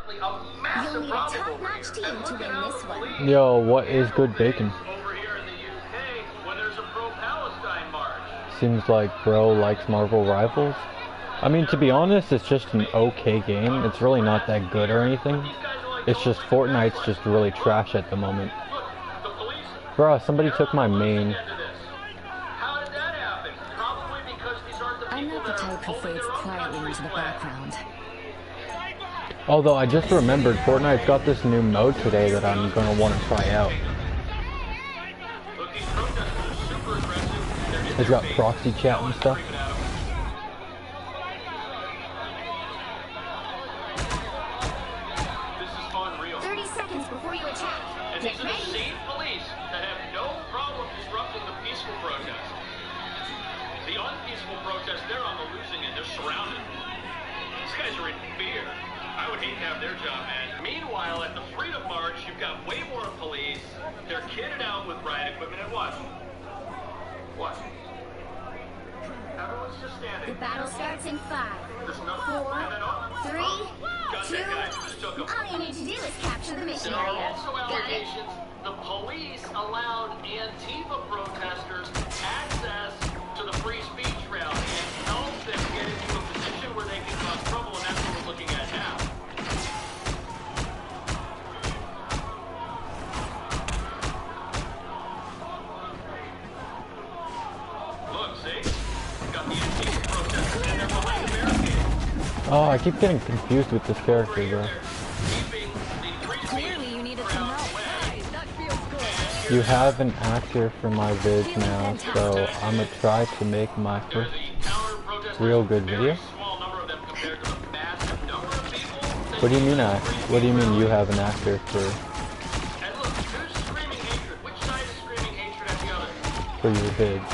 currently a massive problem over here. And look at how the police Yo, what is good bacon? over here in the UK when there's a pro-Palestine march. Seems like bro likes Marvel Rivals. I mean, to be honest, it's just an okay game. It's really not that good or anything. It's just Fortnite's just really trash at the moment. Look, the police. Bruh, somebody took my main. How did that happen? Probably because these aren't the I'm people not the that are type who holding fades their own quietly country's into the flag. background. Although I just remembered Fortnite's got this new mode today that I'm gonna want to try out. Look, these protesters are super aggressive. They're in It's their got face. proxy chat and stuff. Screaming at 'em. This is unreal. 30 seconds before you attack. And Get these are the ready. same police that have no problem disrupting the peaceful protest. The unpeaceful protest, they're on the losing end. They're surrounded. These guys are in fear. I would hate to have their job, man. Meanwhile, at the Freedom March, you've got way more police. They're kitted out with riot equipment, and what? What? Everyone's just The standing. battle starts in 5, There's nothing. 4, And then, oh, 3, got 2. that guy. Just took him. All you need to do is capture the mission There are area. also Got it? allegations the police allowed Antifa protesters access to the free speech rally and helped them get into a position where they can cause trouble, and that's what we're looking at now. Look, see? Got the Antifa protesters, and they're behind the barricade. Oh, I keep getting confused with this character, bro. They're keeping the free speech Clearly you needed some crowd help. away. That feels good. You have an actor for my vids now, so I'm gonna try to make my They're first. the counter-protesters, Real good very video? small number of them compared to the massive number of people that What do you mean use I? free What do you speech mean you rallies. have an actor for And look, who's screaming hatred? Which side is screaming hatred at the other? your vids?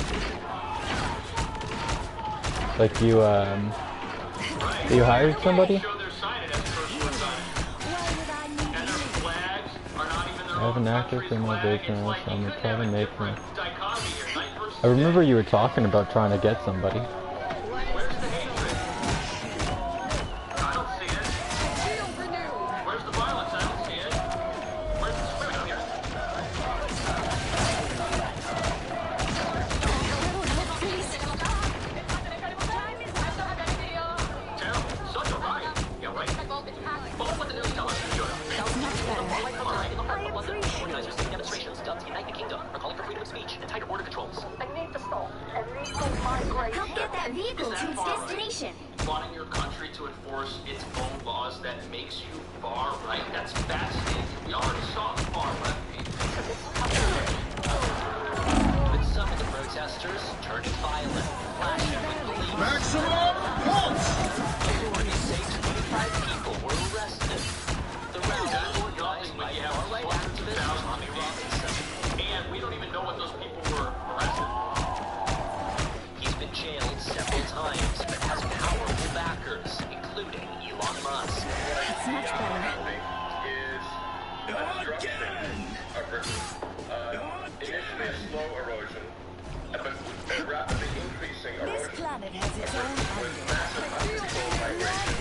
Like Right. you hired Everywhere somebody? they show their sign, it has personal sign. And their flags are not even their I have own an actor country's for my flag. vids It's now, like so you I'm gonna couldn't try have to a make different one. dichotomy here. Night versus I remember day. you were talking about trying to get somebody. Where's the hatred? I don't see it. Where's the violence? I don't see it. Where's the screaming here? Terrible. Such a riot. Yeah, right. Well, what the news tell us who showed up. Much better. Organizers of the demonstrations dubbed Unite the Kingdom are calling for freedom of speech and tighter border controls. Help get that vehicle to its destination. Wanting your country to enforce its own laws that makes you far right. That's fascinating. We already saw the far left people. But some of the protesters turned violent, flashing with police. Maximum pulse! Authorities say 25 people were arrested. The rally That's was nothing organized when by you have far-right hundreds of activist thousands Tommy of people. Robinson. And we don't even know what those people were arrested. He's been jailed several times, but has powerful backers, including Elon Musk. That's much better. Is initially a slow erosion, but a rapidly increasing This erosion planet has its own with massive uncontrolled migration.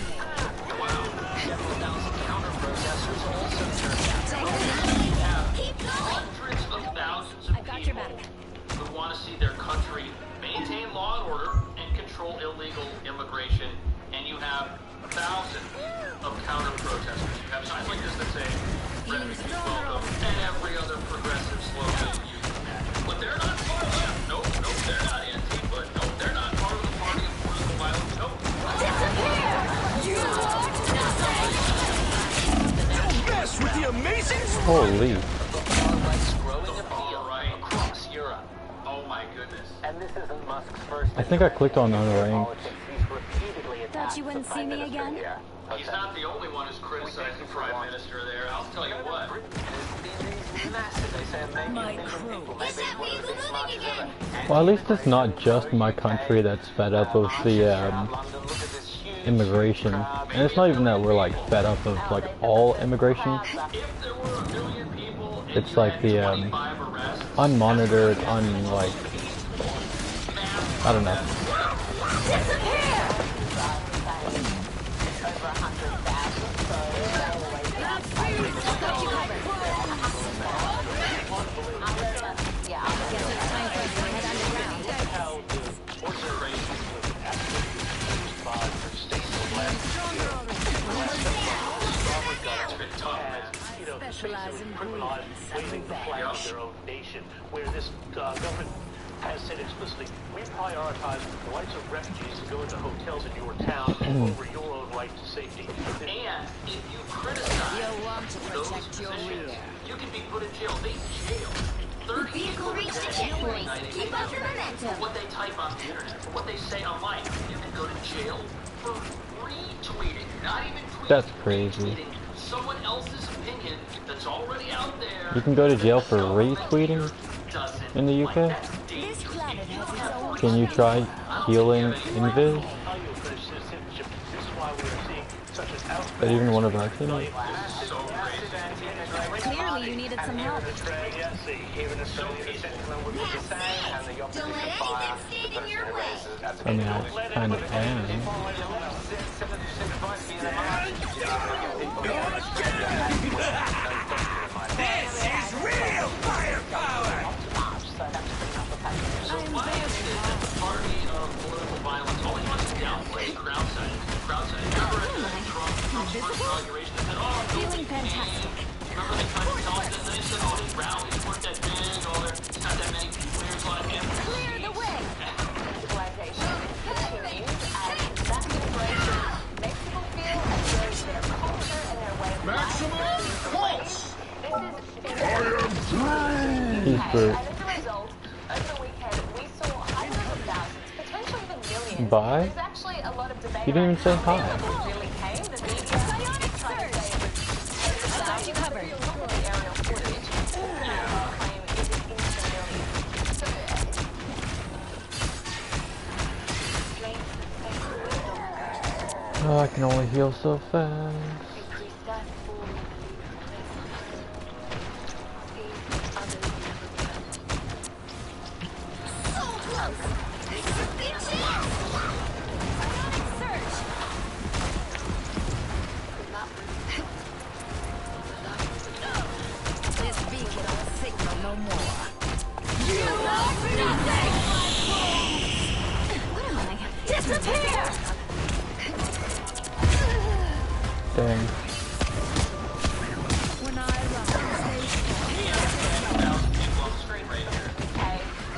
Several thousand counter-protesters also turned out. We have Keep going. hundreds of thousands of I've got your people back. who want to see their country maintain law and order and control illegal immigration. And you have thousands of counter-protesters. You have signs like this that say, refugees welcome, and every other progressive slogan you can imagine. But they're not far left. Nope, they're not Antifa. Nope, they're not part of the party of political violence. Nope. Mess with the amazing Holy. The far-right's growing The appeal far-right. across Europe. Oh my goodness. And this isn't Musk's first. I think I clicked on unranked. politics. He's repeatedly attacked you wouldn't the see Prime me Minister again? here. He's not the only one who's criticized the Prime Minister there. I'll tell you what. Massive. They say a million My people crew. may Is be that one of the vehicle biggest moving marches again? ever. Well, at least it's not just my country that's fed up of the immigration, and it's not even that we're like fed up of like all immigration. If there were a million people and It's you like had the 25 arrests, unmonitored, I don't know. Over 100,000, so criminalize waving the flag of their own nation, where this government has said explicitly, we prioritize the rights of refugees to go into hotels in your town over your own right to safety. And if you criticize You'll want to those protect your positions, rear. you can be put in jail. They jail 30 Vehicle people reached the a checkpoint. day Keep up your momentum. for what they type on the internet, for what they say online. You can go to jail for retweeting, not even tweeting. That's crazy. Retweeting someone else's opinion that's already out there. You can go to jail for retweeting in the UK? This planet has its own. Can you try healing Invis? Is that even one of our teammates? Clearly, you needed some help. Don't let anything stand in your way. I mean, I kind of am. This is real firepower! So why is it that the party of political violence always wants to downplay crowd sizing? Remember at Trump's first inauguration, they said, oh, Feeling fantastic. remember they tried to tell us that they said, oh, these rallies weren't that big, oh, there's not that many people here, so I can't. Clear the way. Civilization continues, and that immigration makes people feel as though their culture and their way of life Maximum pulse! He's And for as a result, over the weekend, we saw hundreds of thousands, potentially even millions. Bye? There's actually a lot of debate. You didn't even say around hi. how many numbers really came. The media tried to say it was I got you covered. the aerial footage. Claim it is into the millions. So, Oh, I can only heal so fast. So close. This is a big chance. Ionic surge. This beacon will signal no more. You are nothing. What am I? Disappear. Dang. When I rise,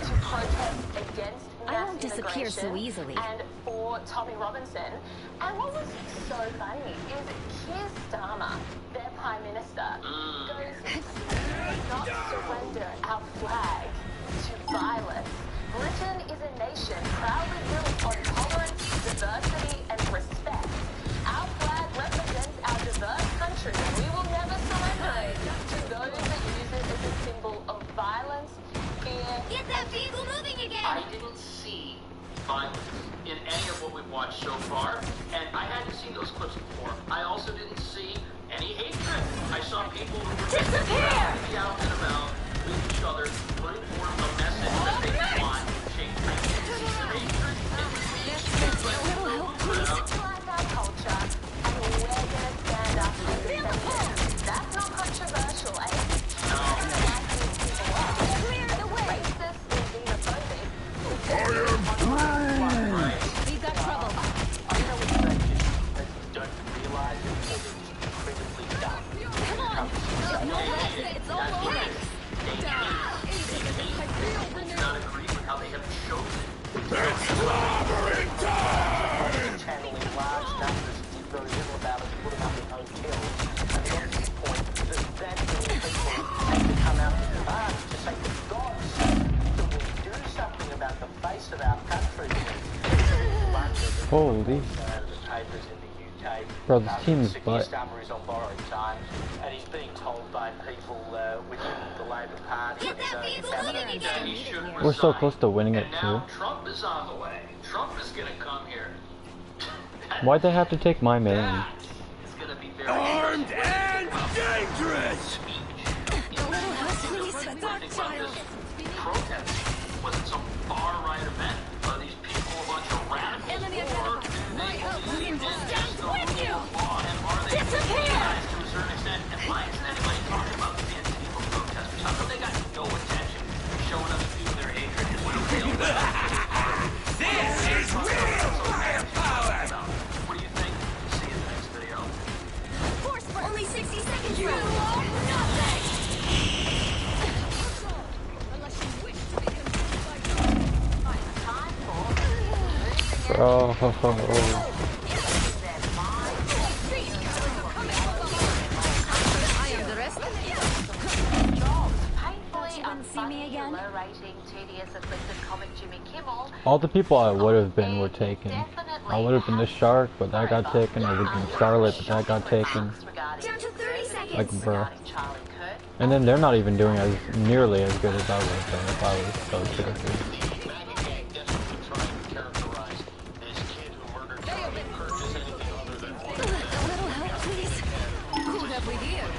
to protest against I won't mass disappear so immigration easily. And for Tommy Robinson. And what was so funny is Keir Starmer, their Prime Minister, goes, "We will not surrender our flag to violence. Britain is a nation proudly built on tolerance, diversity, and respect. Our flag represents our diverse country, and we will never surrender it to those that use it as a symbol of violence, fear, Get that vehicle moving again. I didn't see violence in any of what we've watched so far, and I hadn't seen those clips before. I also didn't see any hatred. I saw people who were just out and about with each other, putting forth a message that they want to change. I didn't see the hatred. It was a little help, please. like our culture, and we're gonna stand up and defend it. That's not controversial, eh? clear the way. Racist and xenophobic. We've got trouble. I know what that is, that you don't realize it, or that it's incredibly dumb. Come on. No rest. It's all over. not agree with how they have chosen. Channeling large numbers and did very little about it, put them up in hotels. And the obvious point is that many people have to come out to demand to say, for God's sake, that we do something about the face of our country. Holy. The papers in the UK. Bro, this team is Keir butt. Starmer is on borrowed time, and he's being told by people within the Labor Party Get that vehicle moving That again. he should We're so resign. close to winning it And too. now Trump is on the way. Trump is gonna come here. Why'd they have to take my main? That is gonna be very Armed interesting. and dangerous! A little help, please. Dark child. Protest wasn't some far-right event. Are these people a bunch of radicals, Enemy or identified. do My they help believe in stands the with you. rule of law, and are they Disappear. organized to a certain extent? And why isn't anybody talking about the Antifa protesters? How come they got no attention showing us people their hatred and what they This is real firepower! What do you think? See you in the next video. Oh, ho, ho, ho. I underestimate. Painfully see me unfunny, again? low-rating, tedious, afflicted comic Jimmy Kimmel. All the people I would have been were taken. I would have been the Shark, but that got taken. I would have been Scarlet, but that got taken. Down to 30 seconds. Like, bruh. And then they're not even doing as nearly as good as I would have done if I was those characters. Maggie desperately trying to characterize this kid who murdered Charlie Kirk as anything other than one of them. A little help, please. Who have we here?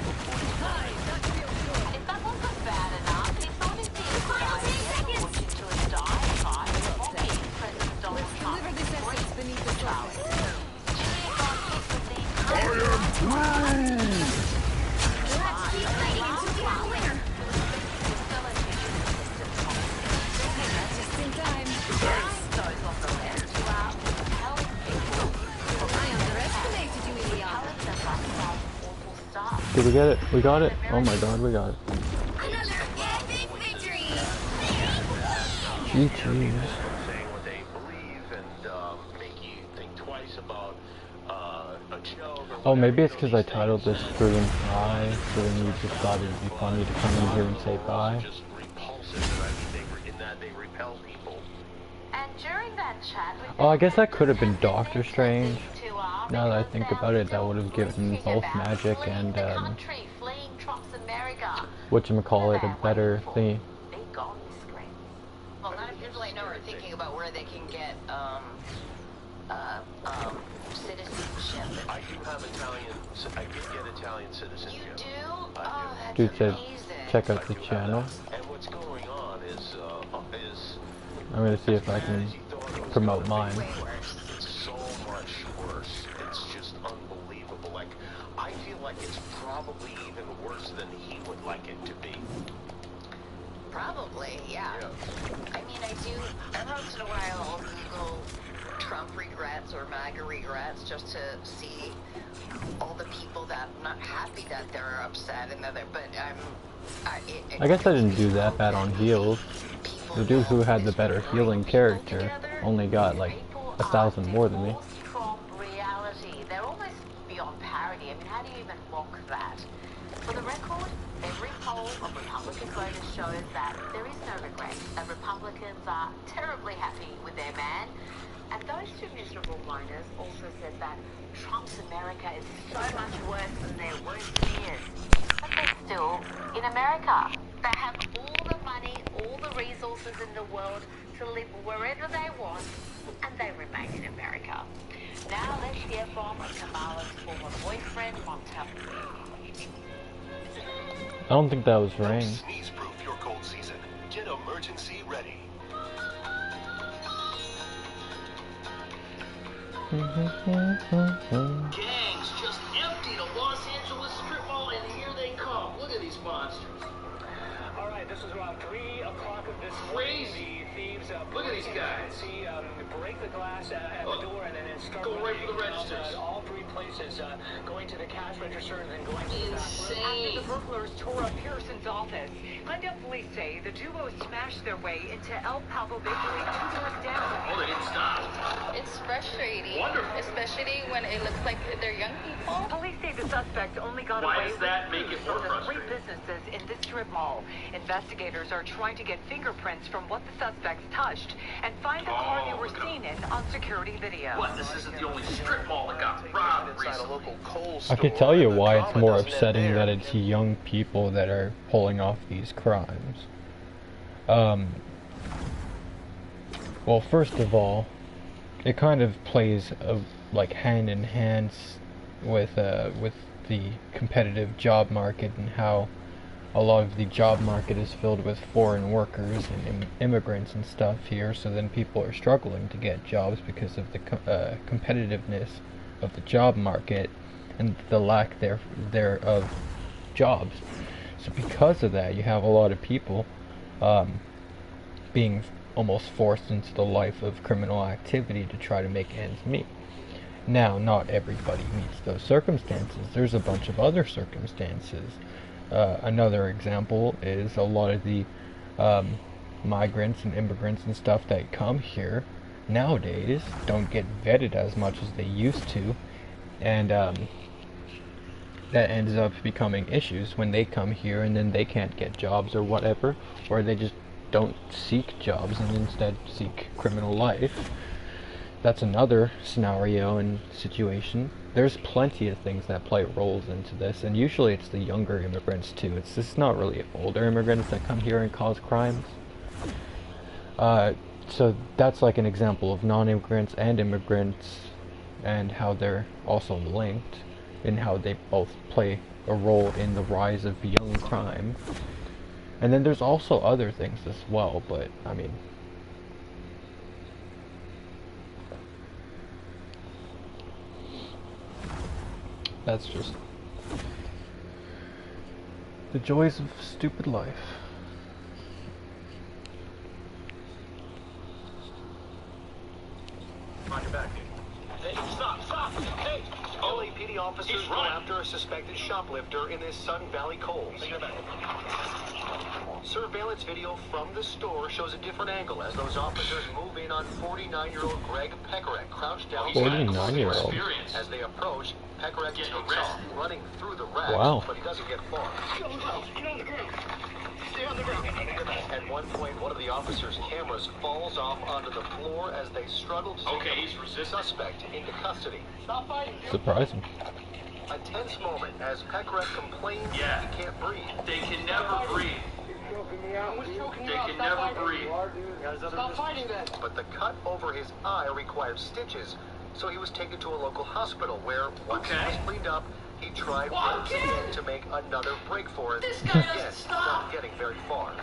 If that wasn't bad enough, he thought he'd be a good idea to look into a dive fight mocking President Donald Trump. Deliver this essence beneath the surface. Jimmy got hit with the Let's keep fighting until we are winner. Just in time. those on the left who are telling people I underestimated you, Ilya. telling them about some awful stuff. Did we get it? We got it? Oh my god, we got it. Another epic victory. GG's. Saying what they believe and make you think twice about a joke. Oh, maybe it's because I titled this Stream Bye, so then you just thought it'd be funny to come in here and say bye. Just repulsive, and I mean, in that they repel people. And during that chat with Oh, I guess that could have been Doctor Strange. Now that I think about it, that would have given both Magic and, whatchamacallit, a better thing. Well, none of people I know are thinking about where they can get, citizenship. I do have Italian, I did get Italian citizenship. You do? Oh, that's Dude said, amazing. check out the channel. And what's going on is I'm gonna see if I can promote mine. Way worse. it's so much worse. It's just unbelievable. Like, I feel like it's probably even worse than he would like it to be. Probably, yeah. I mean, I do, every once in a while I'll Google Trump regrets or MAGA regrets just to see all the people that I'm not happy that they're upset and that they're, but I guess I didn't do that bad on heals. The dude who had the better healing character only got like 1,000 more than me. From reality, they're almost beyond parody. I mean, how do you even mock that? For the record, every poll of Republican voters shows that there is no regret, that Republicans are terribly happy with their man. And those two miserable whiners also said that Trump's America is so much worse than their worst fears. But they're still in America. They have all the money, all the resources in the world to live wherever they want, and they remain in America. Now let's hear from Kamala's former boyfriend, Montel. I don't think that was rain. Sneeze-proof your cold season. Get emergency ready. Gangs just emptied a Los Angeles strip mall, and here they come. Look at these monsters. All right, this is around 3 o'clock of this Crazy. morning. The thieves Look at these guys. break the glass at the door and then start Go right for the running, registers. all 3 places, going to the cash register and then going to the bathroom. Insane. After the burglars tore up Pearson's office, Glendale police say the duo smashed their way into El Pavo Bakery 2 doors down. Oh, they didn't stop. It's frustrating, Wonderful. especially when it looks like they're young people. Police say the suspect only got Why away does that with make food it more from the 3 frustrating? businesses in this strip mall. Investigators are trying to get fingerprints from what the suspects touched and find the car they were seen in on security video. What? This isn't the only strip mall that got robbed Inside a recently. local coal I store. could tell you The why it's drama more doesn't end upsetting there. that it's young people that are pulling off these crimes. Well, first of all, it kind of plays like hand in hand with the competitive job market and how a lot of the job market is filled with foreign workers and immigrants and stuff here. So then people are struggling to get jobs because of the competitiveness of the job market and the lack thereof jobs. So because of that, you have a lot of people being almost forced into the life of criminal activity to try to make ends meet. Now, not everybody meets those circumstances. There's a bunch of other circumstances. Another example is a lot of the migrants and immigrants and stuff that come here nowadays don't get vetted as much as they used to, and that ends up becoming issues when they come here and then they can't get jobs or whatever, or they just don't seek jobs and instead seek criminal life. That's another scenario and situation. There's plenty of things that play roles into this, and usually it's the younger immigrants too. It's not really older immigrants that come here and cause crimes. So that's like an example of non-immigrants and immigrants and how they're also linked and how they both play a role in the rise of young crime. And then there's also other things as well, but I mean, that's just the joys of stupid life. On your back, dude. Hey, stop! Hey! LAPD officers go after a suspected shoplifter in this Sun Valley Coles. Surveillance video from the store shows a different angle as those officers move in on 49-year-old Greg Pekarek, crouched down. 49-year-old. As they approach, Pekarek takes off, running through the rack, Wow. but he doesn't get far. Get on the ground. Stay on the ground. At one point, one of the officers' cameras falls off onto the floor as they struggle to take the suspect into custody. Stop fighting, dude. Surprising. A tense moment as Pekarek complains he can't breathe. They can never breathe. They can never breathe. Stop fighting then. But the cut over his eye required stitches, so he was taken to a local hospital where, once he was cleaned up, he tried once again to make another break for it. This guy doesn't stop. Not getting very far.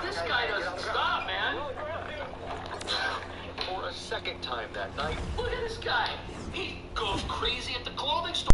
This guy doesn't stop, man. For a second time that night, Look at this guy. He goes crazy at the clothing store.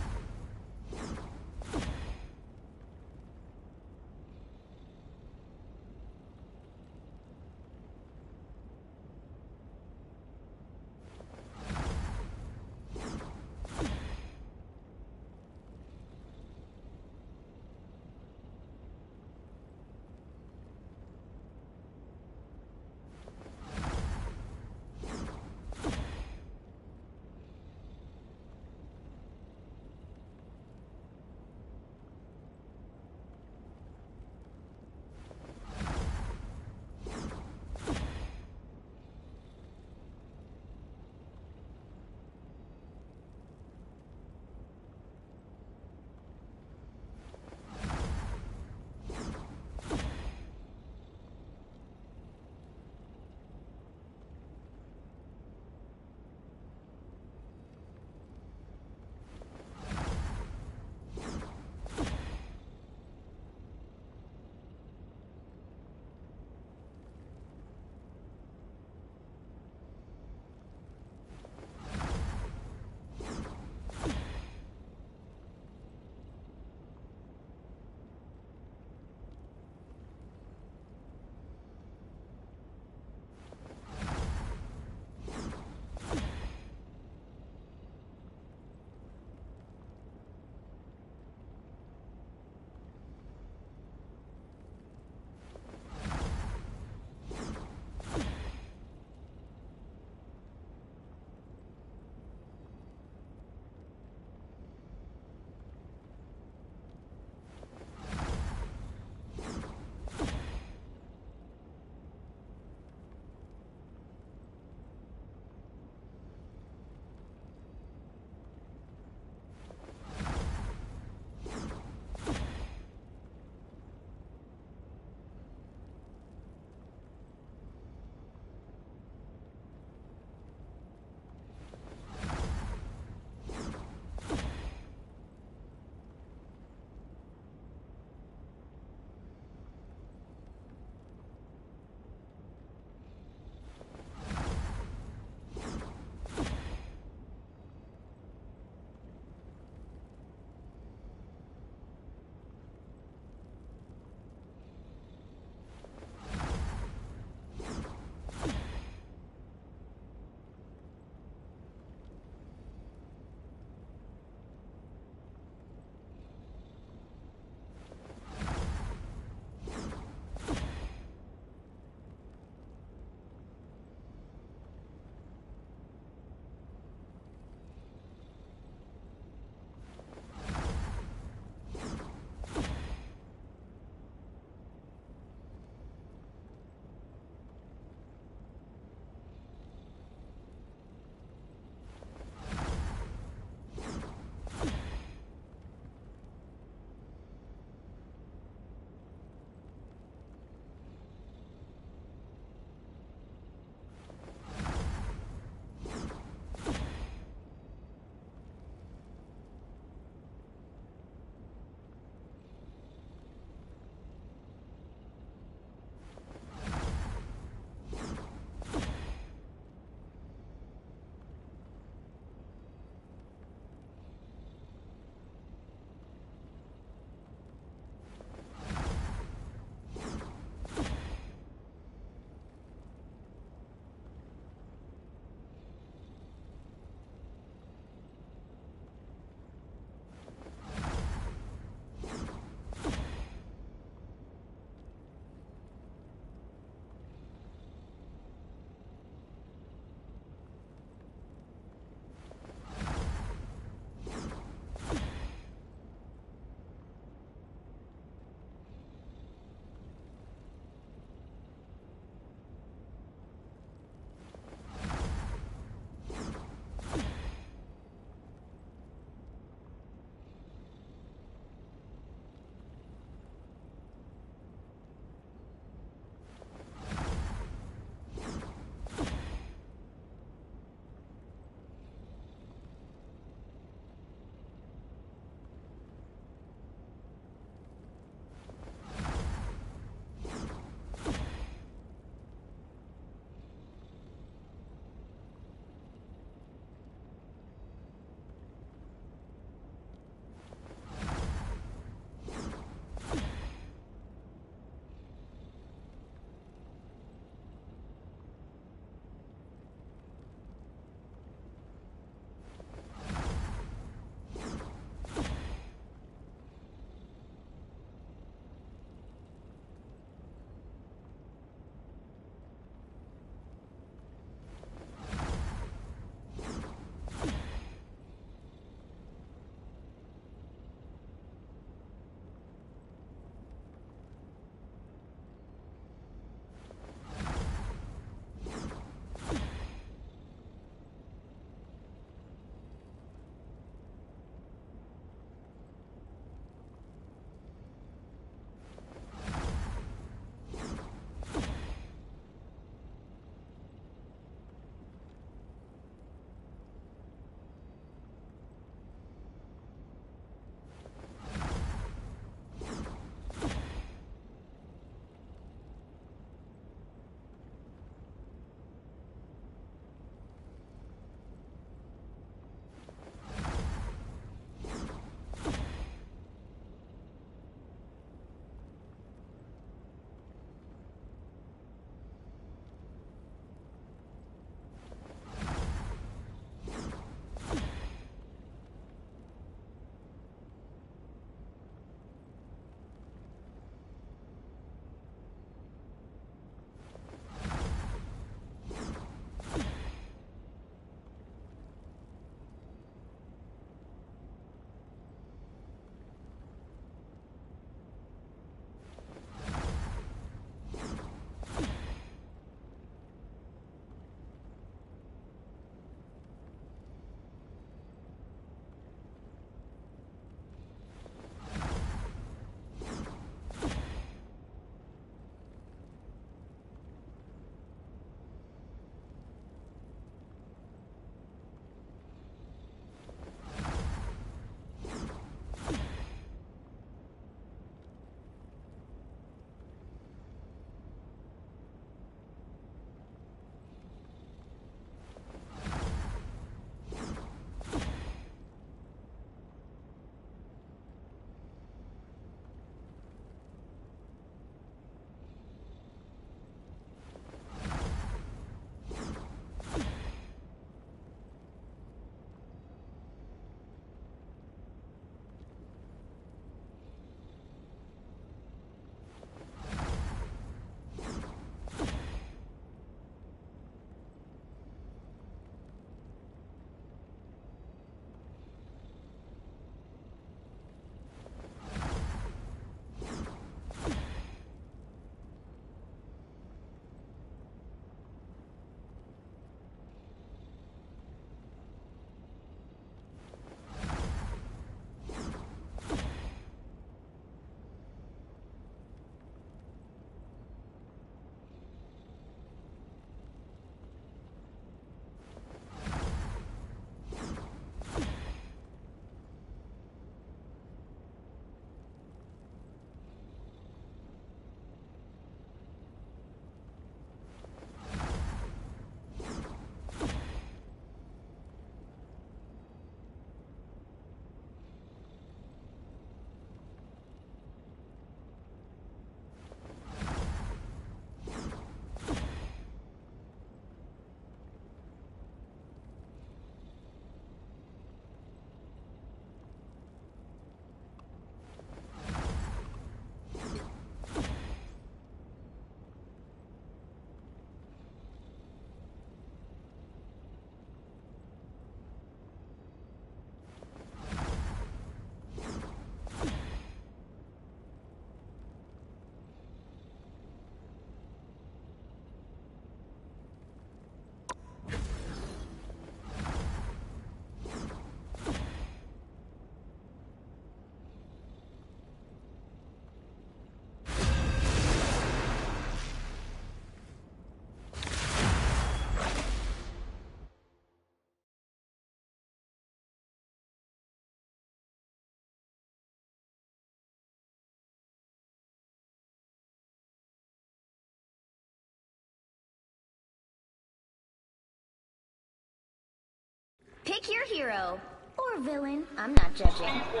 Pick your hero. Or villain. I'm not judging. People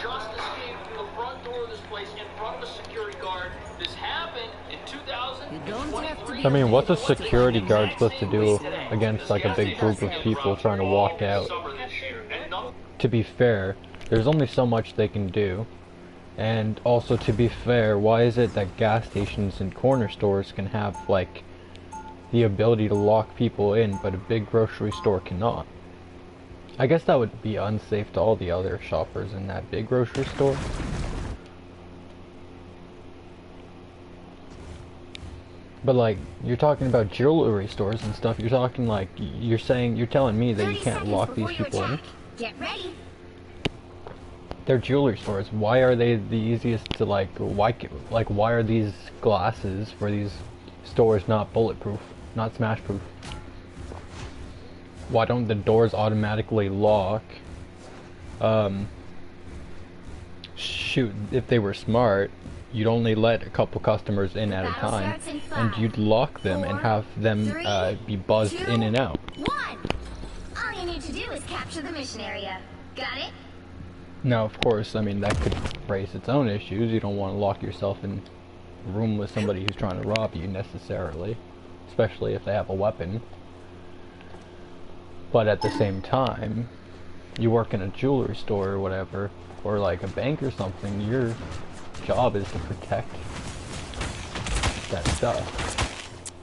just escaped the front door of this place in front of a security guard. This happened in 2023. I mean, what's a security guard supposed to do against like a big group of people trying to walk out? To be fair, there's only so much they can do. And also, to be fair, why is it that gas stations and corner stores can have like the ability to lock people in, but a big grocery store cannot? I guess that would be unsafe to all the other shoppers in that big grocery store. But like, you're talking about jewelry stores and stuff, you're talking like, you're telling me that you can't lock these people in? Get ready. They're jewelry stores. Why are they the easiest to why are these glasses for these stores not bulletproof, not smash proof? Why don't the doors automatically lock? Shoot, if they were smart, you'd only let a couple customers in at a time, and you'd lock them and have them be buzzed in and out. 1. All you need to do is capture the mission area. Got it? Now, of course, I mean, that could raise its own issues. You don't want to lock yourself in a room with somebody who's trying to rob you, necessarily. Especially if they have a weapon. But at the same time, you work in a jewelry store or whatever, or like a bank or something, your job is to protect that stuff.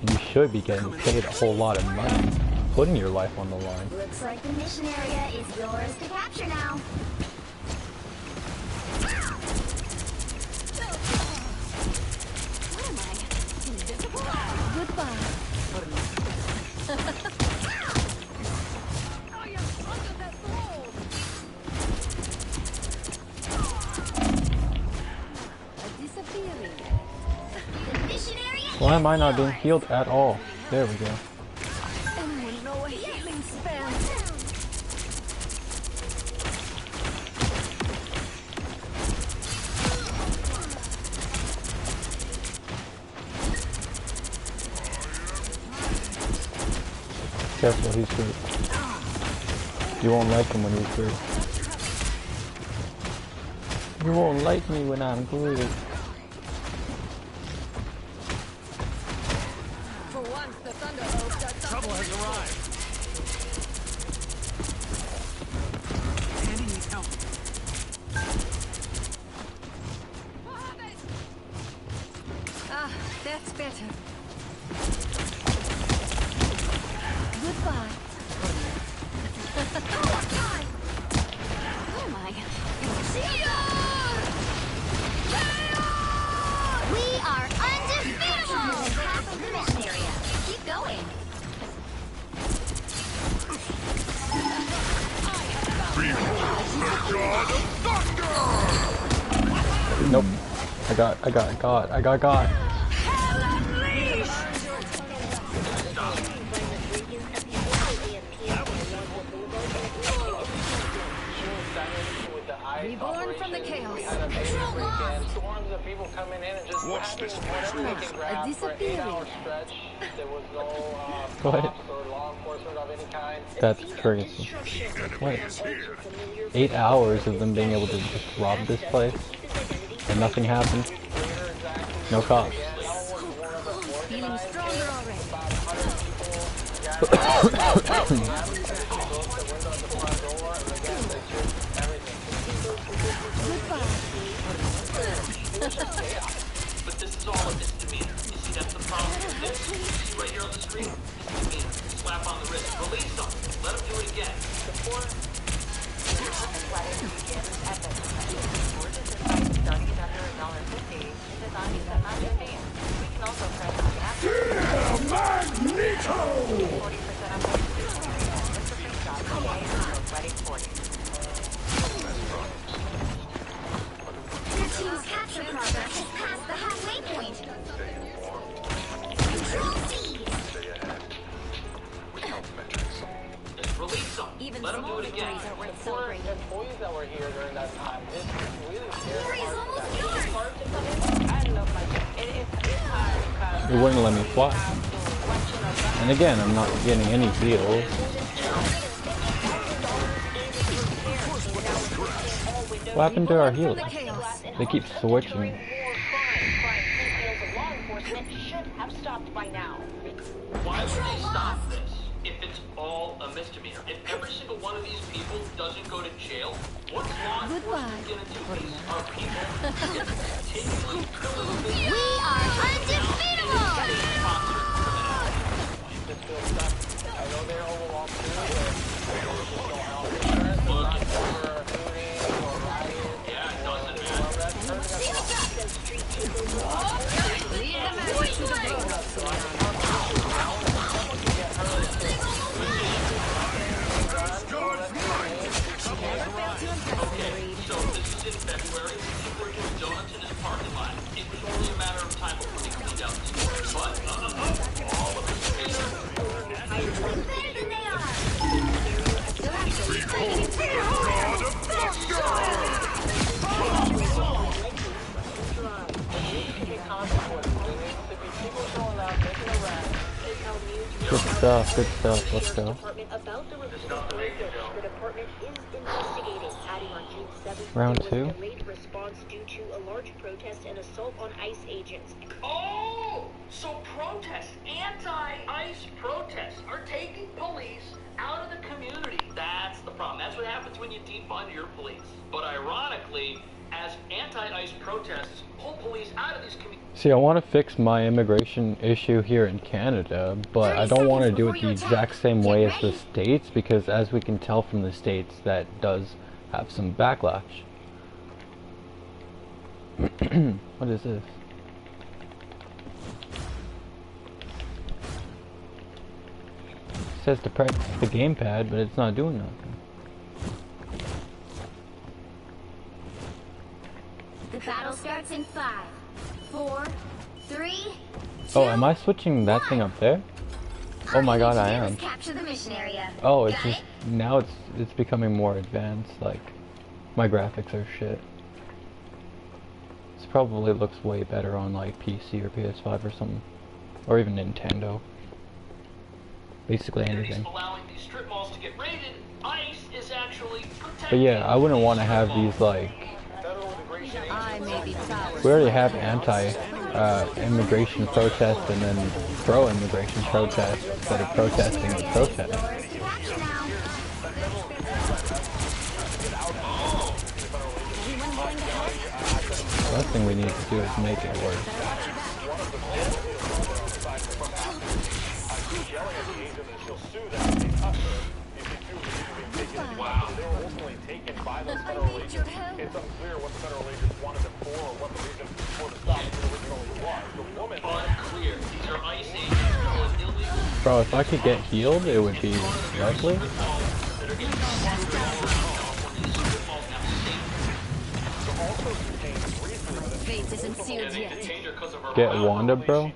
And you should be getting paid a whole lot of money, putting your life on the line. Looks like the mission area is yours to capture now. What am I? Invisible? Goodbye. Why am I not being healed at all? There we go. Anyone know a healing spell? Careful, he's hurt. You won't like him when he's hurt. You won't like me when I'm good. Trouble has arrived. Andy needs help. Ah, that's better. Goodbye. Oh God! Oh my! We are undefeatable. Half of the mission area. Keep going. Nope. I got. Reborn from the chaos. Storms of people coming in and just Watch this whatever they can grab for an 8-hour stretch. There was no cops or law enforcement of any kind. That's crazy. What? 8 hours of them being able to just rob this place and nothing happened. No cops. Feeling stronger already. But this is all a misdemeanor. You see, that's the problem with this. See right here on the screen? Misdemeanor. Slap on the wrist. Release them. Let them do it again. Your team's capture progress has passed the halfway point. Control C. Release them. Even Let them do small it again. victories are worth celebrating. Employees that were here during that time, it's really Glory is almost yours. It wouldn't let me fly. And again, I'm not getting any deals. What happened to our healers? They keep switching. Should have stopped by now. Why would they stop this if it's all a misdemeanor? If every single one of these people doesn't go to jail, what's law enforcement gonna do? These are people continually killing. We are undefeatable! I know they're overall So this is in February. People were doing donuts in his parking lot. It was only a matter of time before they cleaned out the store. But all of this Better than they are! You'll have to Good stuff, good stuff, let's go. Round 2. Response due to a large protest and assault on ICE agents. Oh! So protests, anti-ICE protests, are taking police out of the community. That's the problem. That's what happens when you defund your police. But ironically, as anti-ICE protests pull police out of these communities... See, I want to fix my immigration issue here in Canada, but I don't want to do it the exact same way as the States, because as we can tell from the States, that does have some backlash. What is this? It says to press the gamepad, but it's not doing nothing. The battle starts in 5, 4, 3, 2, Oh, am I switching that thing up there? Oh my god, I am. Capture the mission area. Oh, it's just now it's becoming more advanced. Like my graphics are shit. This probably looks way better on like PC or PS5 or something, or even Nintendo. Basically anything. Allowing these strip malls to get raided, ICE is actually But yeah, I wouldn't want to have these like. We already have anti-immigration protests and then pro-immigration protests instead of protesting the protest. The last thing we need to do is make it worse. Wow. They were ultimately taken by those federal agents. It's unclear what the federal agents wanted them for or what the reason for the stop originally was. The woman... Unclear. These are ICE agents going illegal. Bro, if I could get healed, it would be lovely. Get Wanda, bro?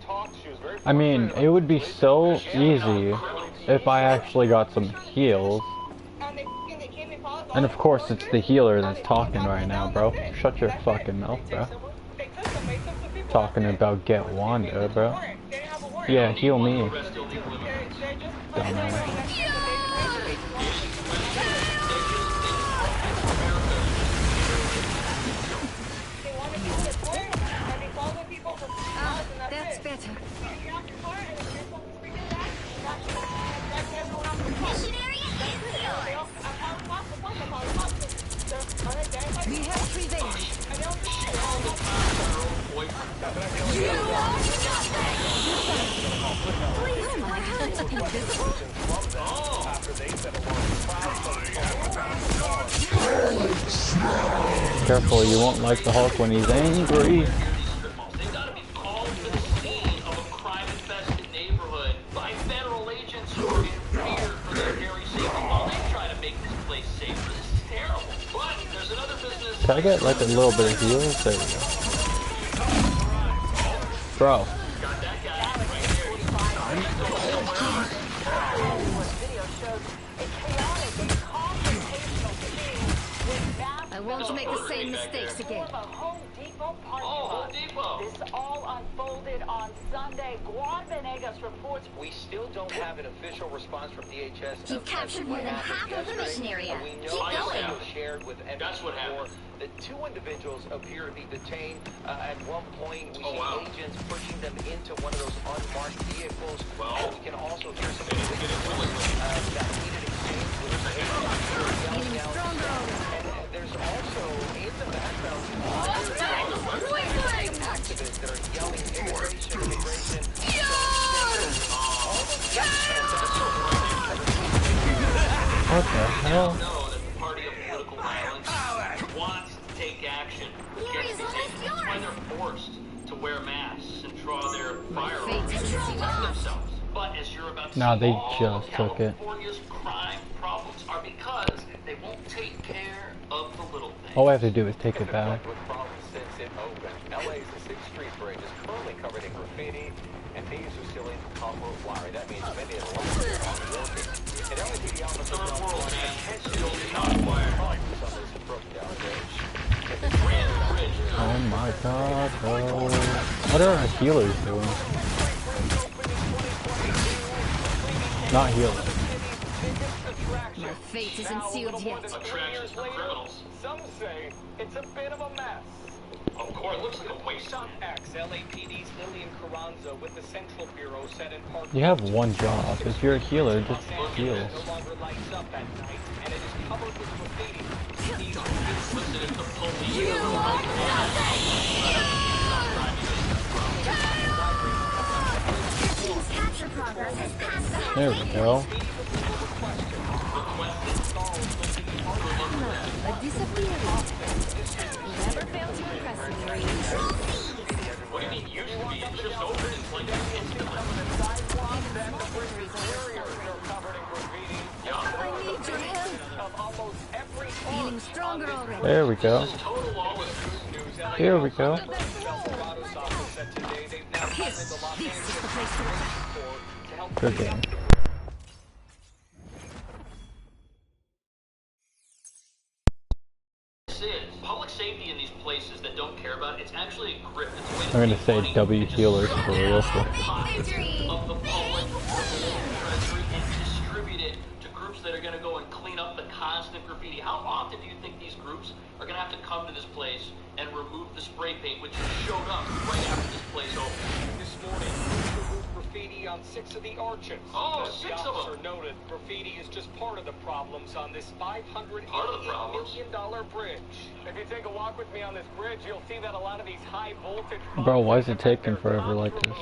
I mean, it would be so easy if I actually got some heals. And of course, it's the healer that's talking right now, bro. Shut your fucking mouth, bro. Talking about get Wanda, bro. Yeah, heal me. Dumbass. That's better. We have prevailed. Careful, you won't like the Hulk when he's angry. Can I get like a little bit of heals? There we go. Bro. I won't make the same mistakes again. Home Depot. This all unfolded on on Sunday. Guad Venegas reports we still don't have an official response from DHS. You've captured more than half of the mission area. We Keep know going. shared with NBC4 that 2 individuals appear to be detained. At one point, we see agents pushing them into one of those unmarked vehicles. And we can also hear some individuals that needed exchange with yelling out. And there's also, in the background, activists that are yelling immigration. What the hell? Know that the party of political violence wants to take action against these agents. That's why they're forced to wear masks and draw their firearms to protect themselves. But as you're about to Nah, see, they all just of took it. California's crime problems are because they won't take care of the little things. All we have to do is take it back. With problems since it opened. LA's the 6th Street Bridge is currently covered in graffiti, and thieves are stealing copper wire. That means many of the lights are on working. And LAPD officers Third are world, on man. attention Still to not wire. some of this broke down bridge. Oh my god, bro. What are our healers doing? Not healing. My fate isn't sealed yet. Attractions for criminals. Some say it's a bit of a mess. Of course, it looks like a waste. Top X, LAPD's Lillian Carranza with the Central Bureau said in part. You have one job. If you're a healer, just heal. No longer lights up at night, and it is covered with graffiti. Listen, if the police Capture progress has passed the There we go. A disappearance. Never failed to impress me, Reed. What do you mean used to be? It's just open. It's like instantly. I need your help. Feeling stronger already. There we go. Here we go. This is the place to attack. Good game. This is public safety in these places that don't care about it. It's actually a grip. It's a way to I'm gonna make say money W and just healers suck for real. Victory! of the public treasury and distribute it to groups that are going to go and clean up the constant graffiti. How often do you think these groups are going to have to come to this place and remove the spray paint, which showed up right after this place opened? This morning, we removed graffiti on 6 of the arches. Oh, As 6 the of officer them. noted, graffiti is just part of the problems on this $580 million bridge. If you take a walk with me on this bridge, you'll see that a lot of these high voltage... Bro, why is it taking forever like this?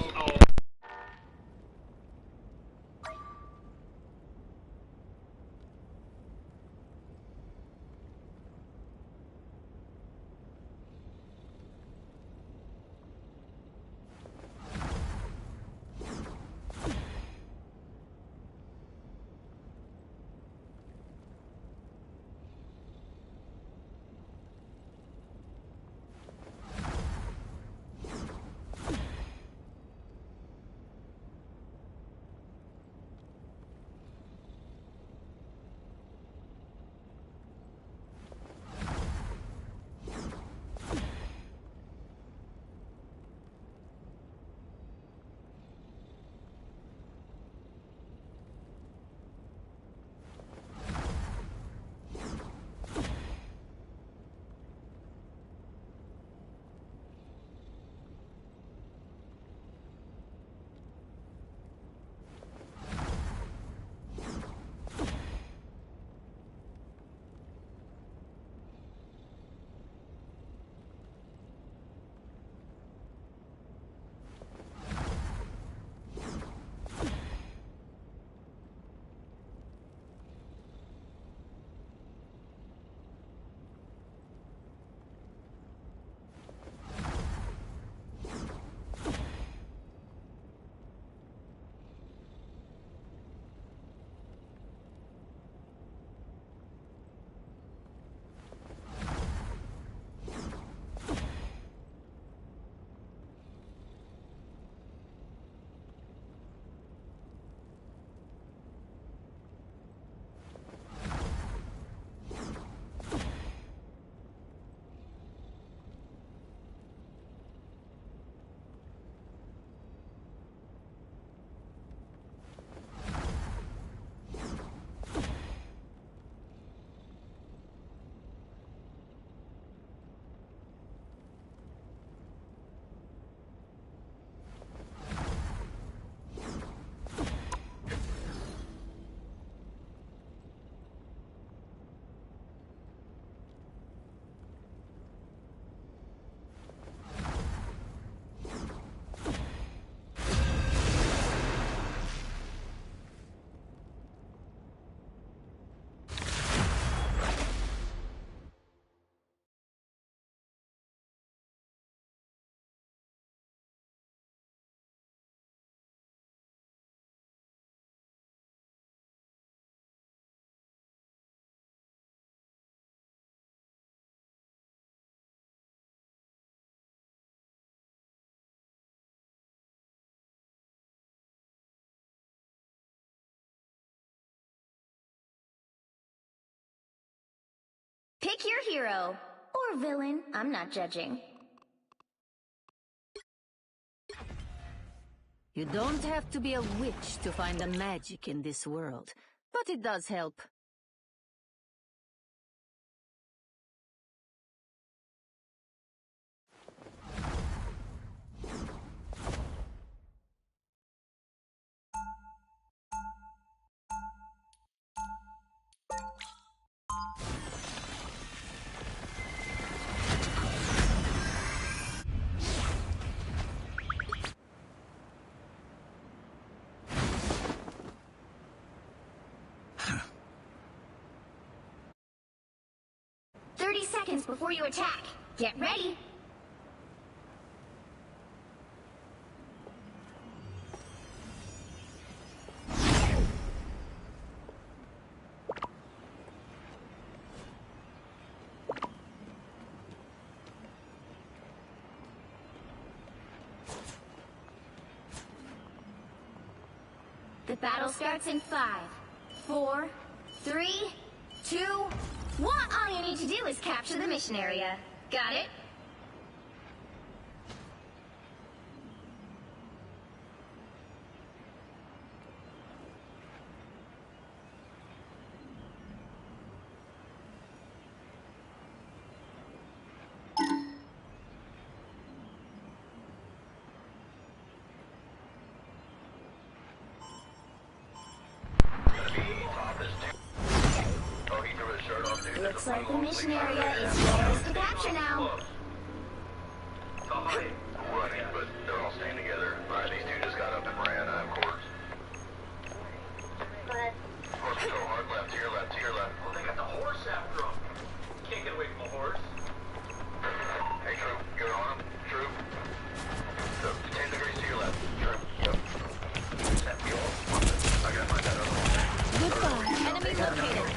Pick your hero. Or villain, I'm not judging. You don't have to be a witch to find the magic in this world, but it does help. Before you attack. Get ready. The battle starts in 5, 4, 3, 2, 1. All you need to do is capture the mission area. Got it? Looks like the mission area is yours to capture now. Running, but they're all staying together. Right, these two just got up and ran, of course. Horse patrol, hard left, to your left, to your left. Well, they got the horse after them. Can't get away from the horse. Hey, Troop, you're on him. Troop. So, 10 degrees to your left. Troop, yep. That wheel. I gotta find that other one. Goodbye. Enemy located.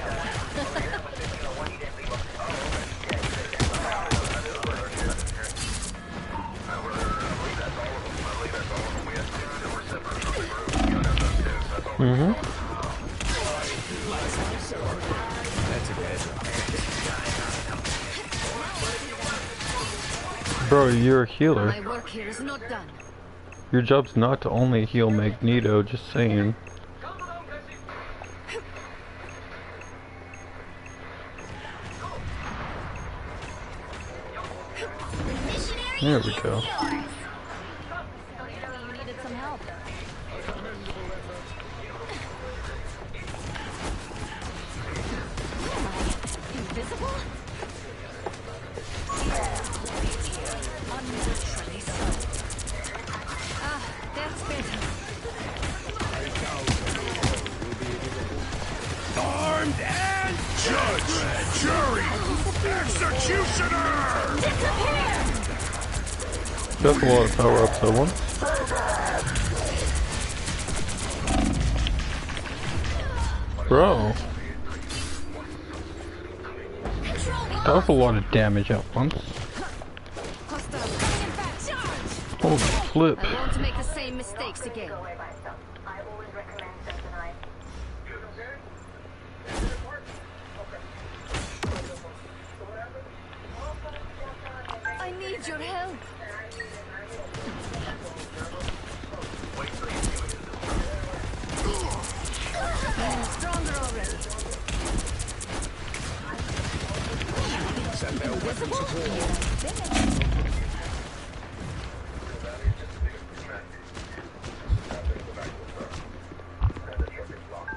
Mm-hmm. Bro, you're a healer. My work here is not done. Your job's not to only heal Magneto, just saying. There we go. You needed some help. Invisible? Unnaturally so. Ah, that's better. Armed and judge, jury, executioner! Disappear! That's a lot of power-ups at once. Bro. That was a lot of damage at once. Holy flip. I won't make the same mistakes again. I need your help. I'm stronger already. Send their weapons to war.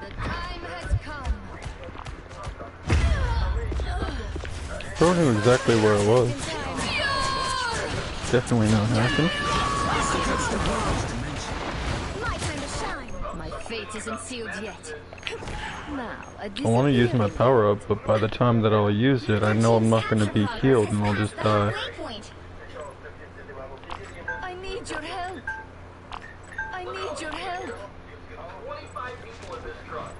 The time has come. Bro knew exactly where it was. Definitely not hacking. My time to shine. My fate isn't sealed yet. Now, I want to use my power-up, but by the time that I'll use it, I know I'm not going to be healed and I'll just die. I need your help. I need your help. 25 people in this truck.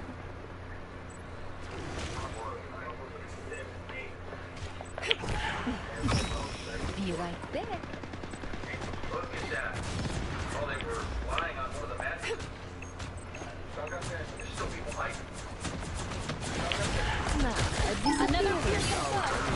Be right back. Look at that. Oh, they were lying on one of the mattresses. There's still people hiding. Now, another fearsome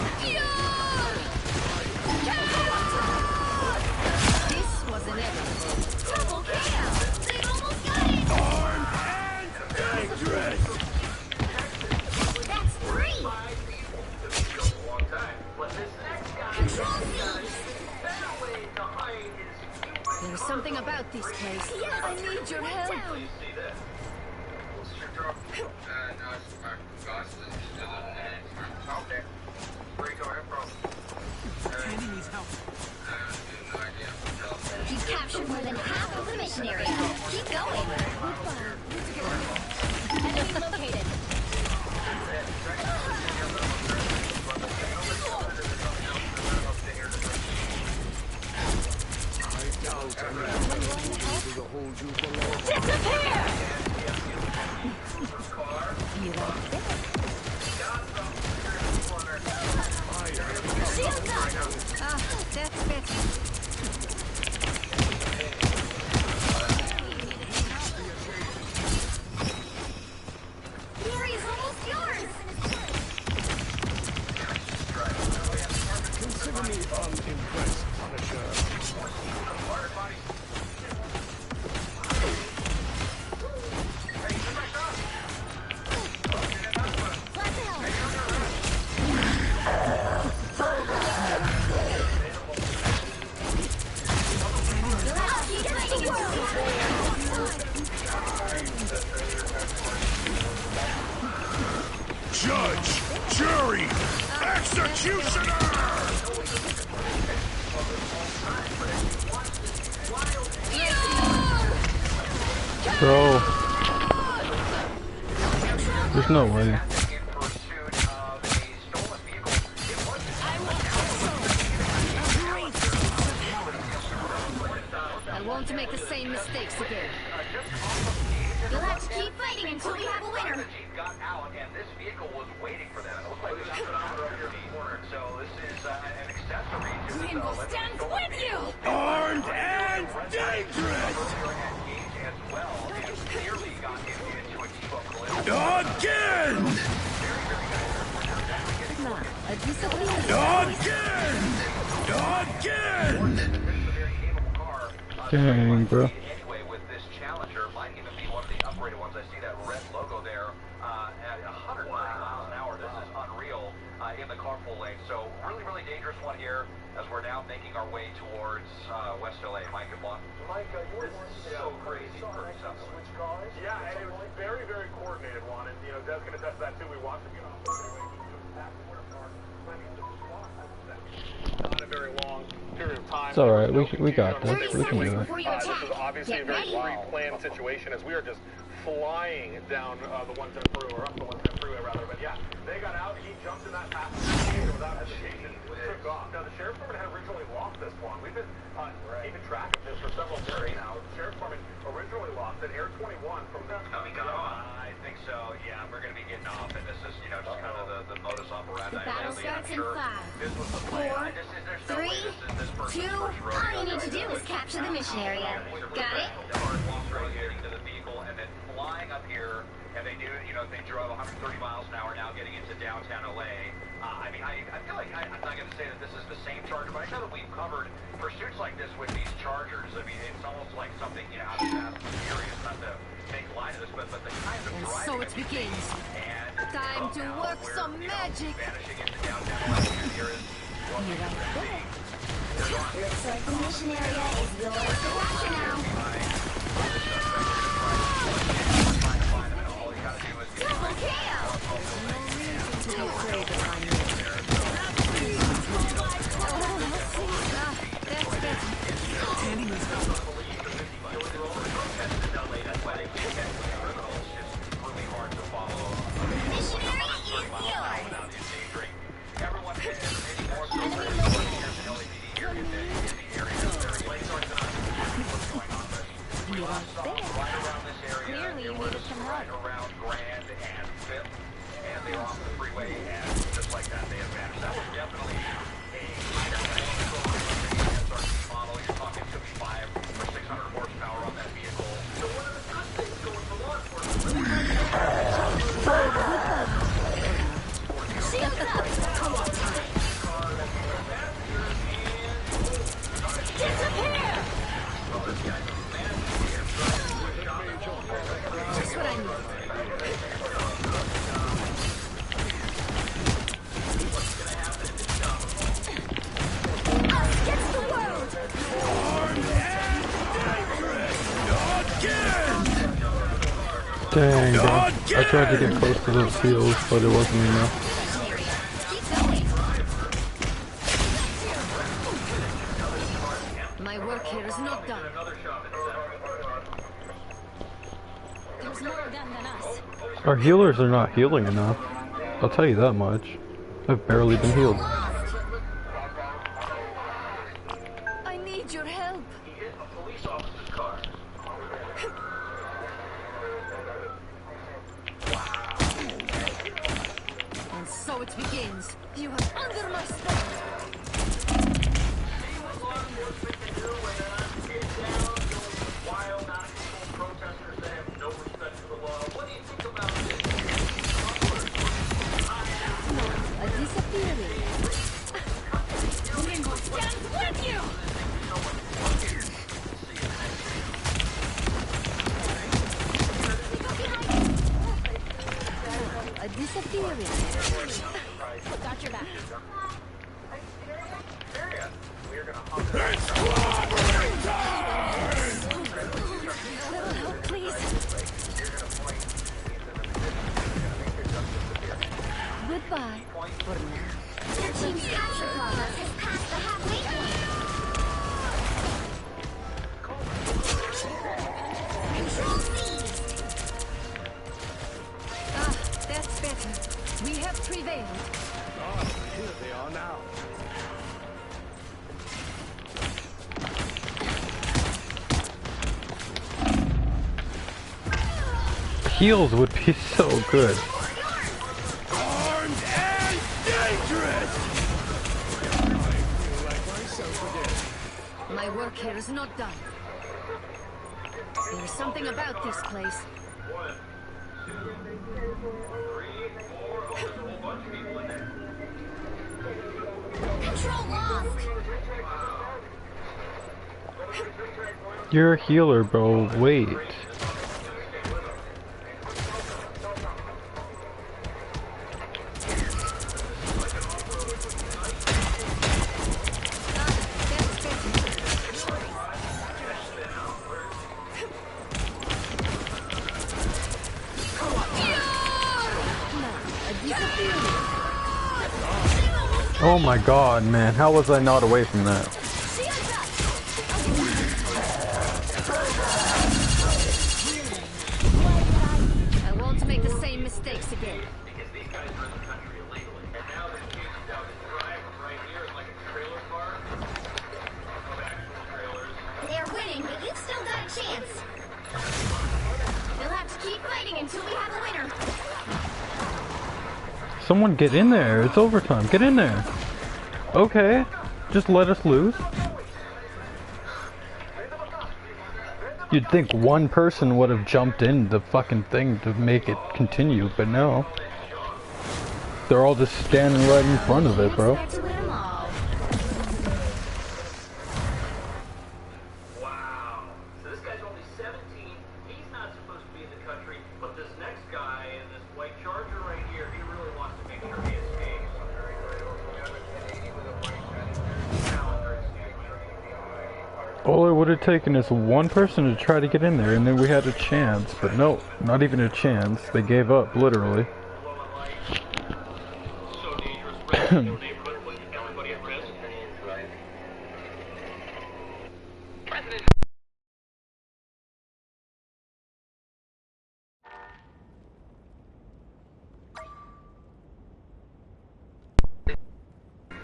There's something about this place. I need your help. Please see this. Okay. Where are you going from? Tandy needs help. You've captured more than half of the mission area. Keep going. Enemy located. Disappear! Shield up! Ah, that's better. The area's almost yours. Consider me unimpressed, Punisher. Judge, jury, executioner! Bro. There's no way. I won't make the same mistakes again. You'll have to keep fighting until we have a winner. Got out, and this vehicle was waiting for them. It looks like this speedometer up here in the corner. So this is an accessory to the Rainbow stands with you! Armed and dangerous! as well, and clearly got him into a T-bone collision. Again! Dang, bro. Anyway, with this Challenger, might even be one of the upgraded ones. I see that red logo there at 190 miles an hour. This is unreal in the carpool lane. So really, really dangerous one here as we're now making our way towards West LA. Mike and Blunt. Mike, this is so crazy. Switch cars? Yeah, and it was very, very coordinated one. And, you know, Dev's going to test that too. We watched him, you know, not a very long period of time. It's alright, we got this. We can do it. This is obviously a very pre-planned situation as we are just flying down the 110 freeway, or up the 110 freeway rather. But yeah, they got out, he jumped in that passenger without hesitation, took off. Now the Sheriff's Department had originally lost this one. We've been keeping track of this for several days now. The Sheriff's Department originally lost it, Air 21 from the... I think so, yeah. We're going to be getting off, and this is, you know, just kind of the modus operandi. The battle starts in 5, This was the 4, 3, 2. All you need to do is capture the mission area. Got it? To the vehicle and then flying up here, and they do, you know, they drove 130 miles an hour now getting into downtown LA. I mean, I feel like I'm not going to say that this is the same Charger, but I know that we've covered pursuits like this with these Chargers. I mean, it's almost like something, you know, out of Fast and Furious, not to make light of this, but the kind of And driving so it begins. Time to work some magic. vanishing into downtown LA, and here is what we can see. Looks like the mission area is yours to capture now. Double kill! No afraid of my name. That's better. Tandy needs help. Clearly you needed some help. Around Grand and Fifth, and they were off the freeway, and just like that, they had vanished. That was definitely a model. You're talking 55 or 600 horsepower on that vehicle. So one of the good things going for law enforcement. Shield up! Disappear! Just what I need. Dang, bro. I tried to get close to those fields, but it wasn't enough. My work here is not done. There's more of them than us. Our healers are not healing enough. I'll tell you that much. I've barely been healed. I need your help. He hit a police officer's car. And so it begins. You are under my spell. A disappearing. Limbo stands with you! A disappearing. Got your back. Please. Goodbye. For now. Your team's capture progress has passed the halfway point. Control seized. Ah, that's better. We have prevailed. Here they are now. Heals would be so good. Armed and dangerous! My work here is not done. There's something about this place. Control lost. You're a healer, bro. Wait. Oh my god, man. How was I not away from that? I won't make the same mistakes again. Because these guys are in the country illegally. And now they're chasing down this driver right here in like a trailer park of actual trailers. They're winning, but you've still got a chance. You'll have to keep fighting until we have a winner. Someone get in there. It's overtime. Get in there. Okay. Just let us lose. You'd think one person would have jumped in the fucking thing to make it continue, but no. They're all just standing right in front of it, bro. Wow. So this guy's only 17. He's not supposed to be in the country, but this next guy in this white Charger right here, he really wants to make sure he escapes. All it would have taken is one person to try to get in there, and then we had a chance. But no, not even a chance. They gave up, literally. So dangerous, right in your neighborhood, putting everybody at risk. President.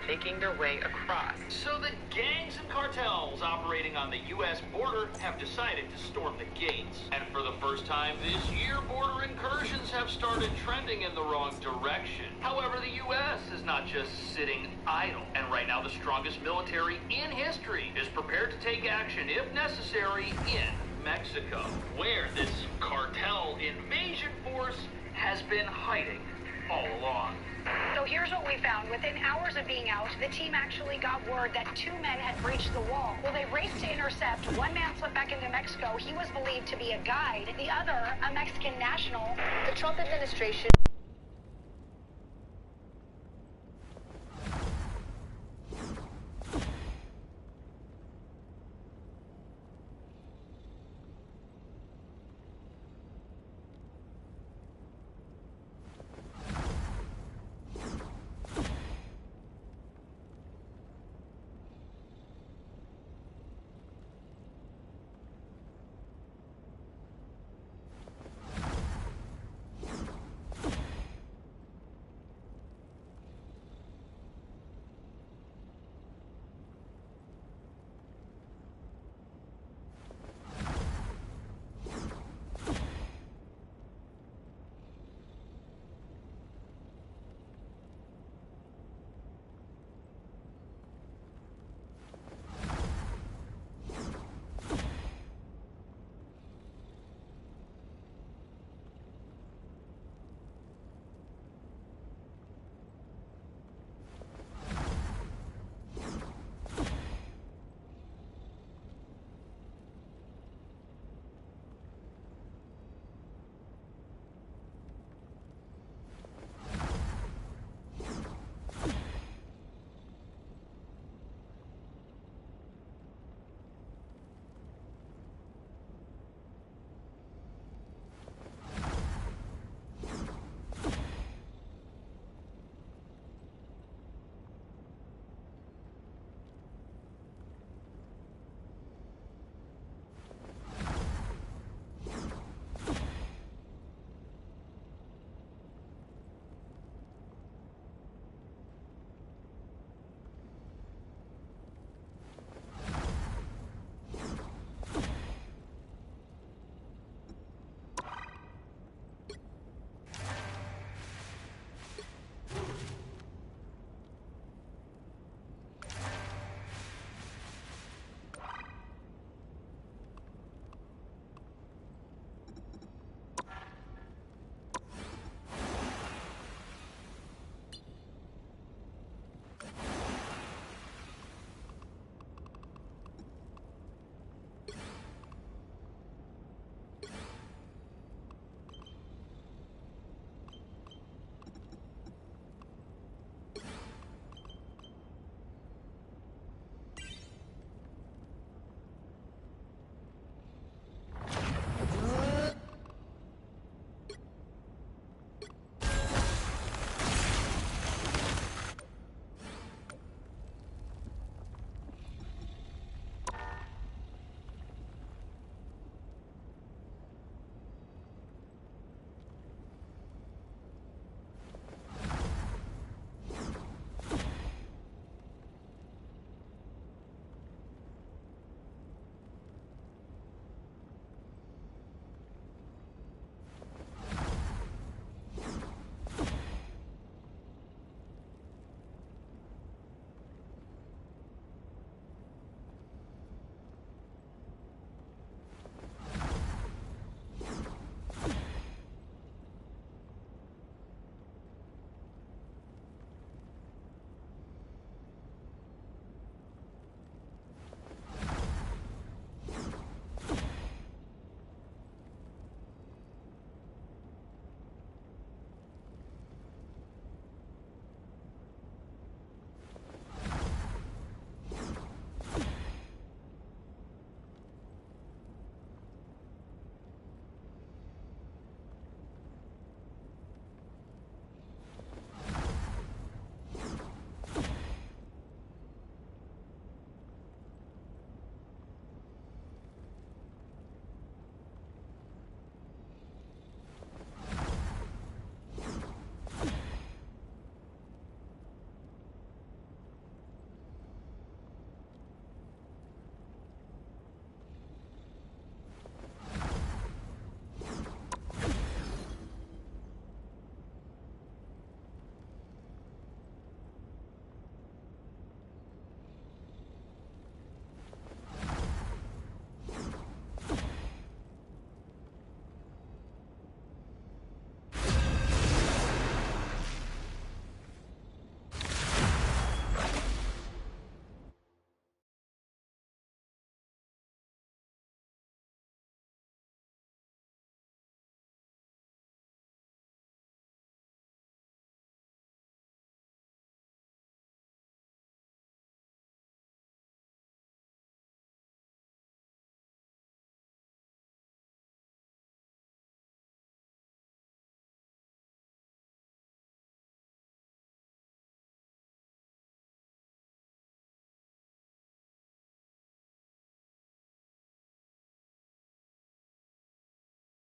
Taking their way across. So the gangs and cartels operating on the U.S. border have decided to storm the gates. And for the first time this year, border incursions have started trending in the wrong direction. However, the U.S. is not just sitting idle. And right now, the strongest military in history is prepared to take action, if necessary, in Mexico, where this cartel invasion force has been hiding all along. So here's what we found. Within hours of being out, the team actually got word that 2 men had breached the wall. Well, they raced to intercept. One man slipped back into Mexico. He was believed to be a guide. The other, a Mexican national. The Trump administration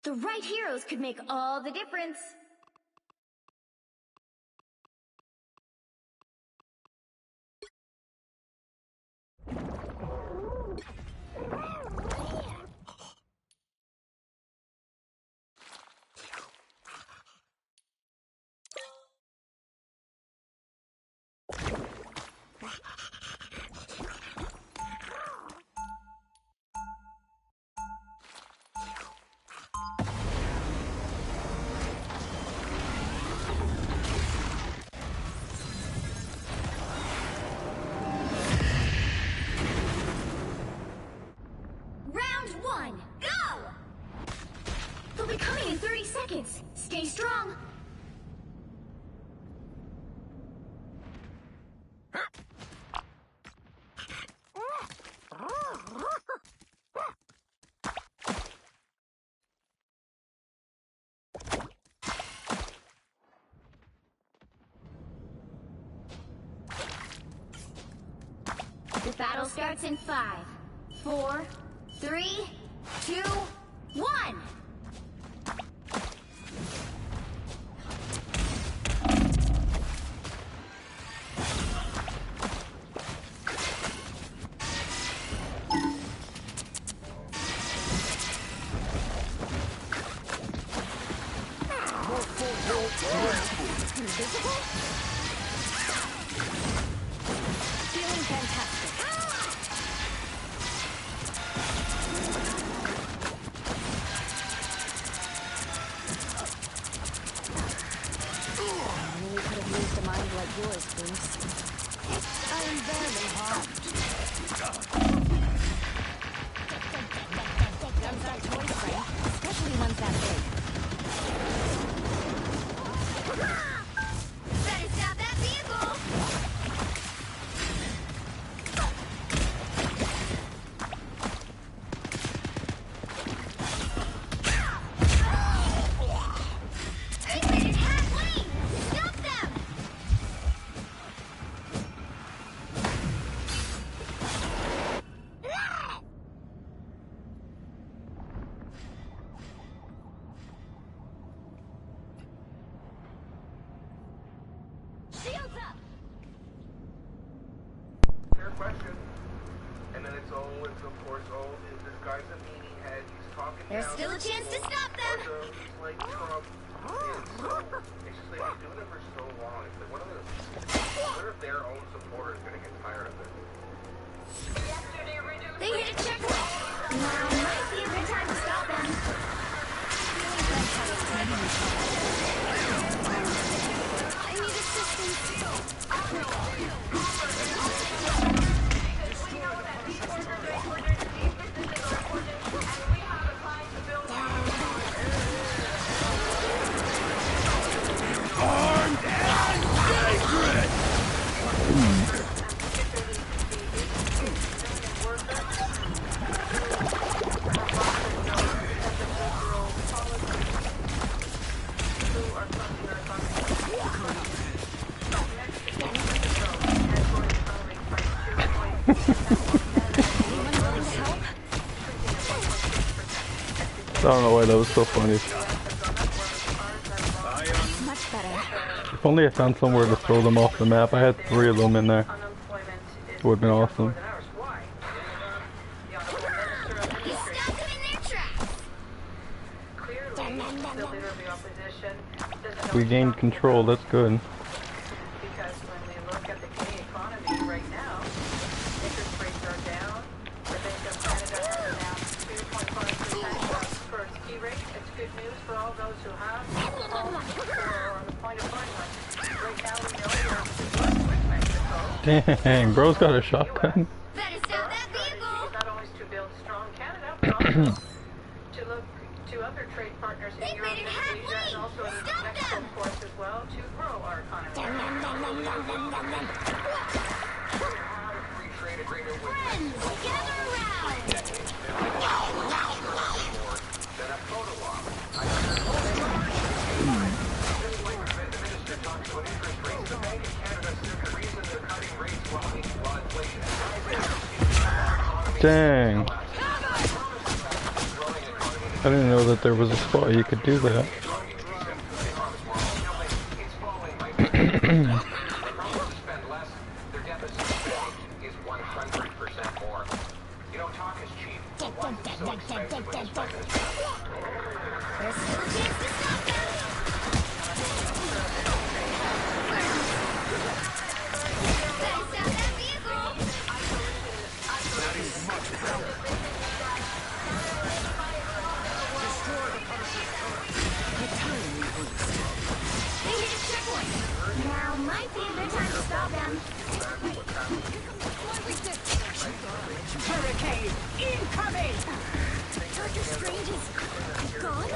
The right heroes could make all the difference. Stay strong. The battle starts in 5, 4, 3, 2, 1! Invisible? Feeling fantastic. I really could have used a mind like yours, Bruce. I am barely harmed. Guns are toys, Frank, especially ones that big. Better stop that vehicle! They made it halfway! Stop them! Shields up! Fair question. And then it's of course, this guy's a meanie head, he's talking There's down. still a chance to stop them! He's like Trump. And so, it's just like, he's doing it for so long. It's like, what if their own supporters are gonna get tired of it? They hit a checkpoint! Now might be a good time to stop them. I need assistance. Armed and dangerous! I don't know why that was so funny. Much better. If only I found somewhere to throw them off the map. I had 3 of them in there. It would have been awesome. We gained control, that's good. Because when we look at the Canadian economy right now, interest rates are down. The Bank of Canada has announced 2.5% for its key rate. It's good news for all those who have or are on the point of buying one. Right now we know we're with Mexico. Dang, bro's got a shotgun. Better stop that vehicle! Not only to build strong Canada, but also to look to other trade partners in Europe and Asia, and also in Mexico, of course, as well, to grow our economy. Friends, gather around! Dang. I didn't know that there was a spot you could do that. Now might be a good time to stop them. Hurricane incoming! Doctor Strange is gone?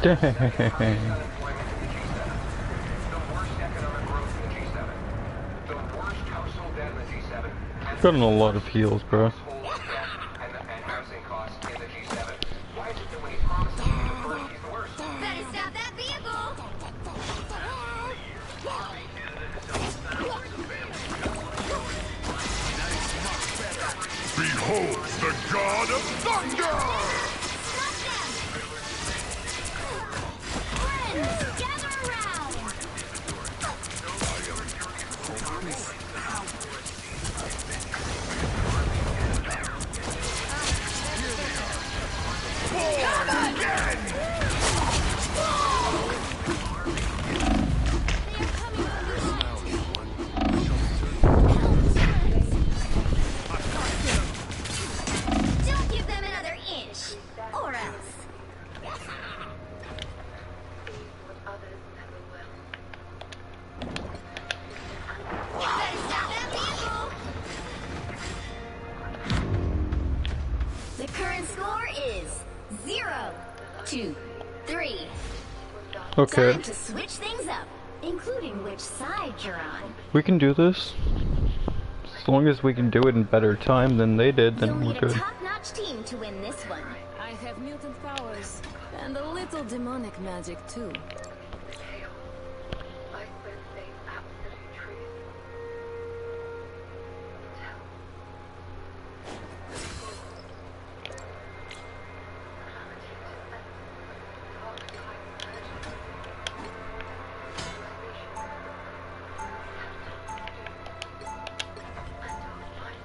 Dang. Gotten a lot of heals, bro. Better stop that vehicle! Behold the god of thunder! Gather around! Don't give them another inch, or else. Better stop that vehicle! The current score is 0-2-3. Okay. Time to switch things up, including which side you're on. We can do this. As long as we can do it in better time than they did, You'll then we're need a good. top-notch team to win this one. I have mutant powers and a little demonic magic too.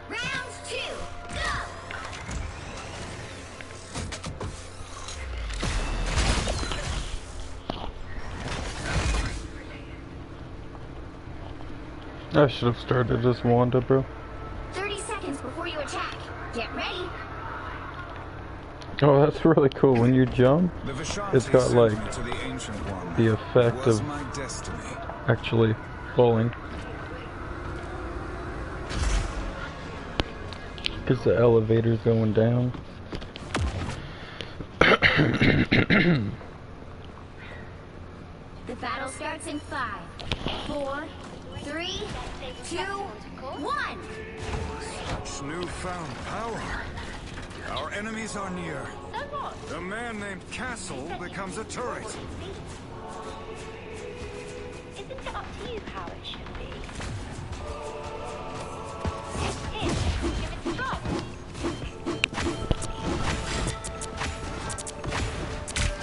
Round 2, go! I should have started as Wanda, bro. 30 seconds before you attack. Get ready. Oh, that's really cool. When you jump, it's got like the effect of actually falling. Because the elevator's going down. The battle starts in 5, 4, 3, 2, 1. Such newfound power. Our enemies are near. A man named Castle becomes a turret. Isn't it up to you how it should be?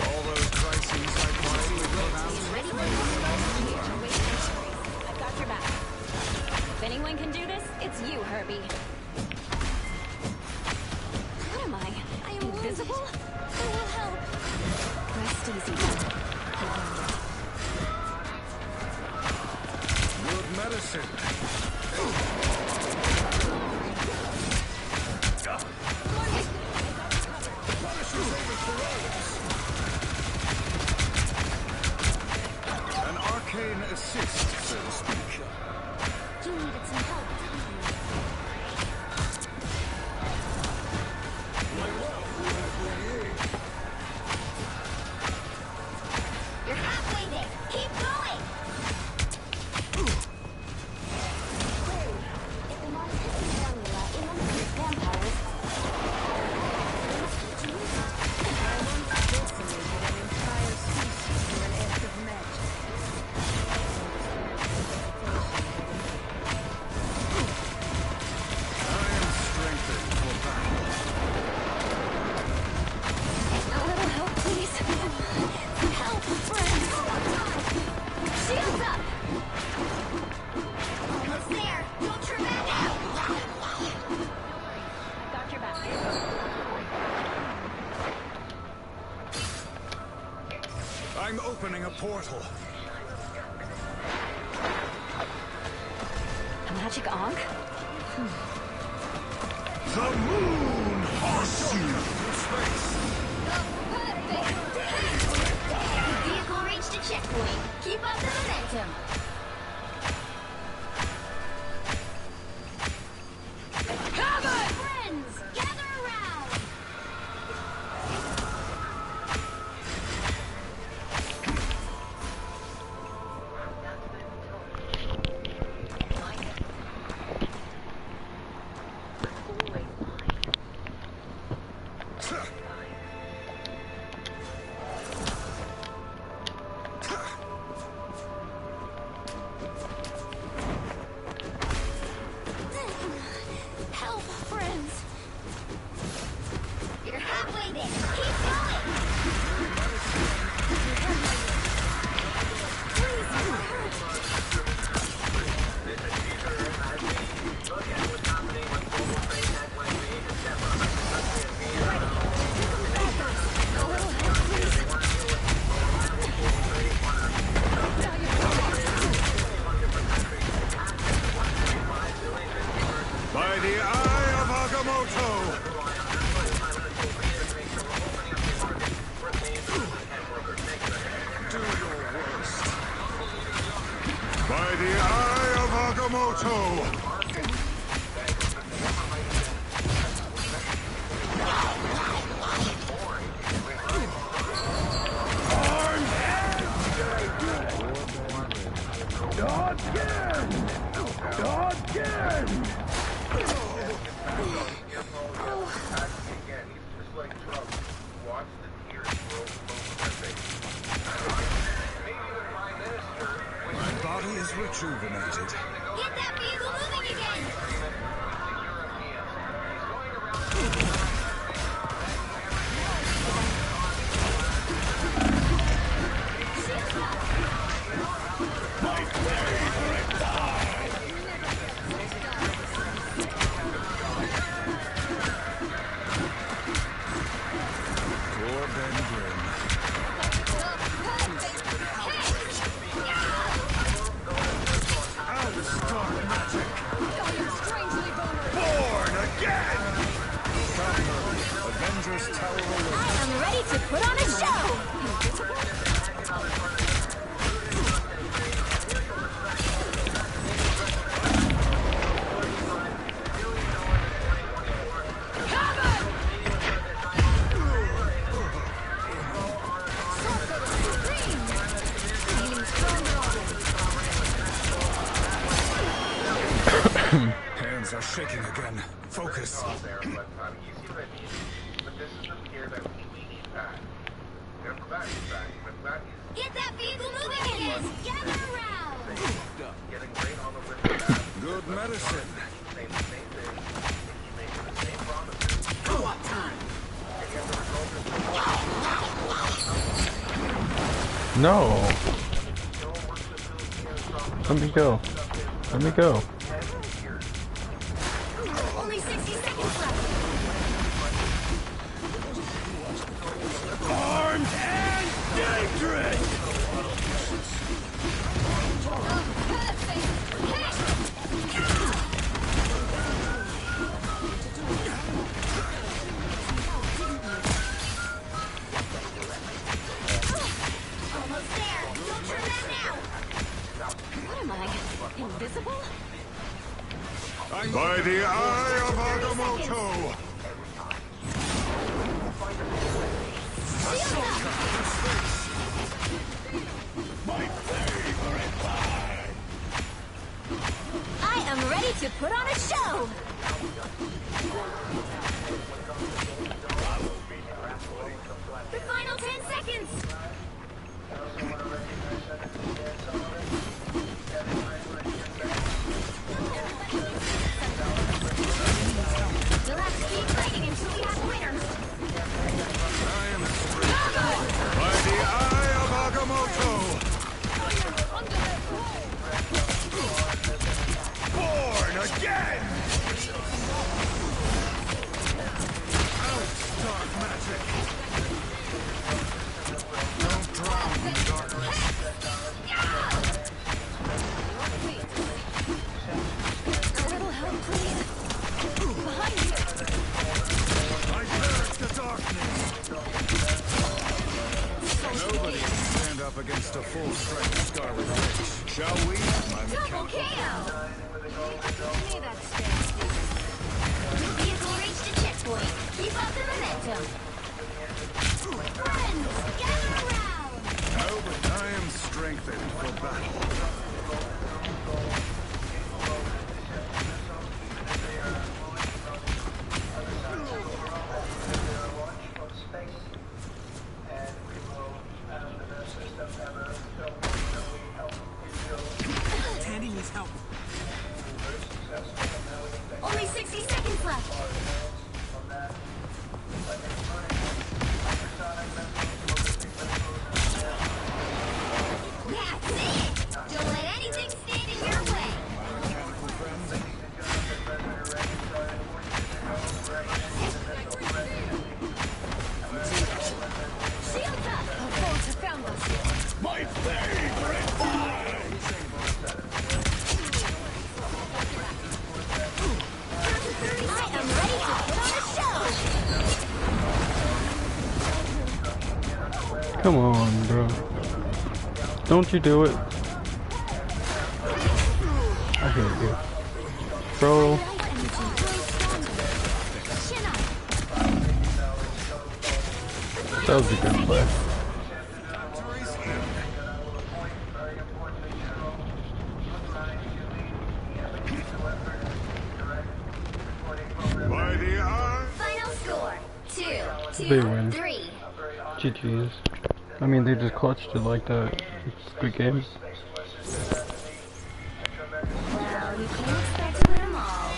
All those crises I quietly put out. medicine. An arcane assist, so to speak. You needed some help. You're halfway there. Keep going. If the Montessori formula eliminates vampires, I once decimated an entire species through an act of magic. I am strengthened for battle. A little help, please. Help, friends. Shields up. Almost there. Don't turn back now. Got your back. I'm opening a portal. A magic ankh? The moon haunts you through space. The vehicle reached a checkpoint. Keep up the momentum. Cover! Friends, gather around. Help, friends. You're halfway there. Keep going. By the eye of Agamotto! Do your worst. By the eye of Agamotto! My body is rejuvenated. Get that vehicle moving again. Poor Ben Grimm. Alistar magic! Born again! Avengers Tower Away. I'm ready to put on a show. Hands are shaking again. Focus. But you see what I mean? But this is the gear that we need back. We're back. But back is Get that vehicle moving again. Gather around. getting great on the list of that. Good medicine. Saying the same thing. He's making the same promises. What time? And yet the result is No. Let me go. Let me go. Only 60 seconds left. Armed and dangerous! Oh, perfect. invisible? By the eye of Agamotto! I am ready to put on a show! The final 10 seconds! You'll have to keep fighting until we have winners! By the eye of Agamotto! Born again! Out, dark magic! Don't drown in the darkness. A little help, please. Behind you. I bear the darkness. Nobody can stand up against a full-strength Scarlet Witch. Shall we? My Double KO! Hey, that's fancy. Vehicle reached a checkpoint. Keep up the momentum. Friends, gather around! No, but I am strengthened for battle. Tandy needs help. Only 60 seconds left. That's it! Don't let anything stand in your way. Shields up! Our foes have found us. My favorite I am ready to put on a show! Come on, bro. Don't you do it. I hate you. Bro. That was a good play. By the eye. Final score: 2, They 2, win. 3. GG's. I mean, they just clutched it like that. It's a good game. Well, you can't expect to win them all.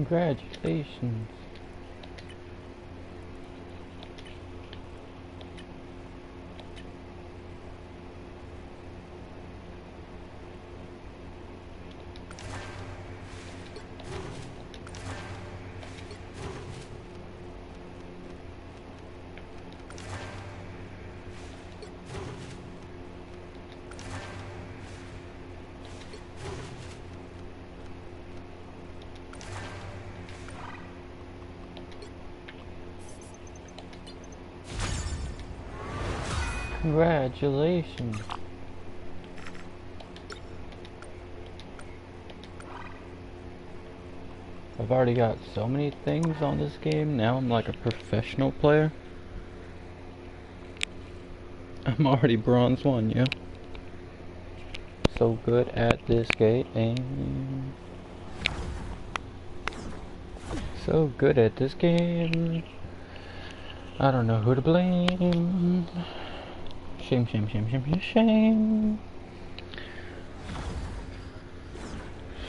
Congratulations. Congratulations. I've already got so many things on this game, now I'm like a professional player. I'm already bronze 1, yeah. So good at this game. So good at this game. I don't know who to blame. Shame, shame, shame, shame, shame, shame.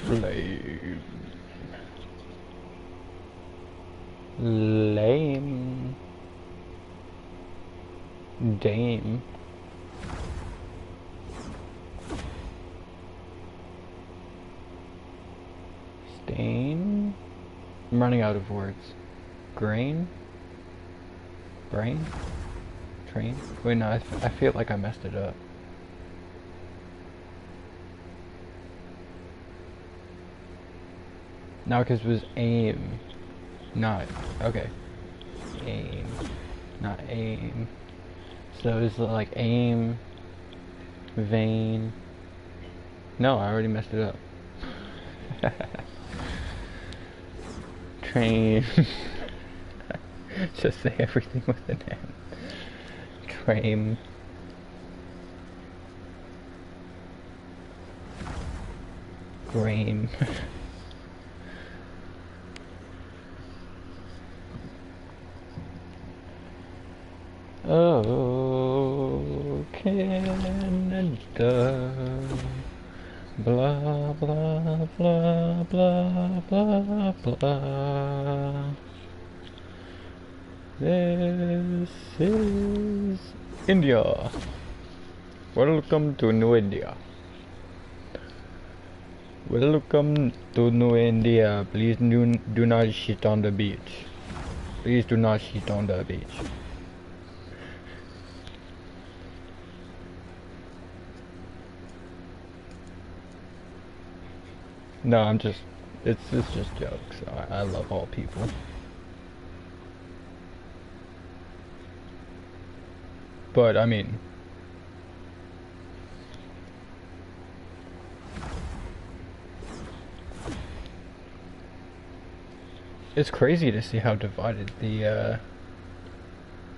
Flame. Lame. Dame. Stain. I'm running out of words. Grain. Brain. Train. Wait, no, I feel like I messed it up. No, because it was aim. Not, okay. Aim. Not aim. So it's like aim. Vein. No, I already messed it up. Train. Just say everything with an M. Train. Grain. Oh, Canada. Blah, blah, blah, blah, blah, blah. This is India. Welcome to New India. Welcome to New India. Please do not shit on the beach. Please do not shit on the beach. No, I'm just, it's just jokes. I love all people. But, I mean, it's crazy to see how divided the,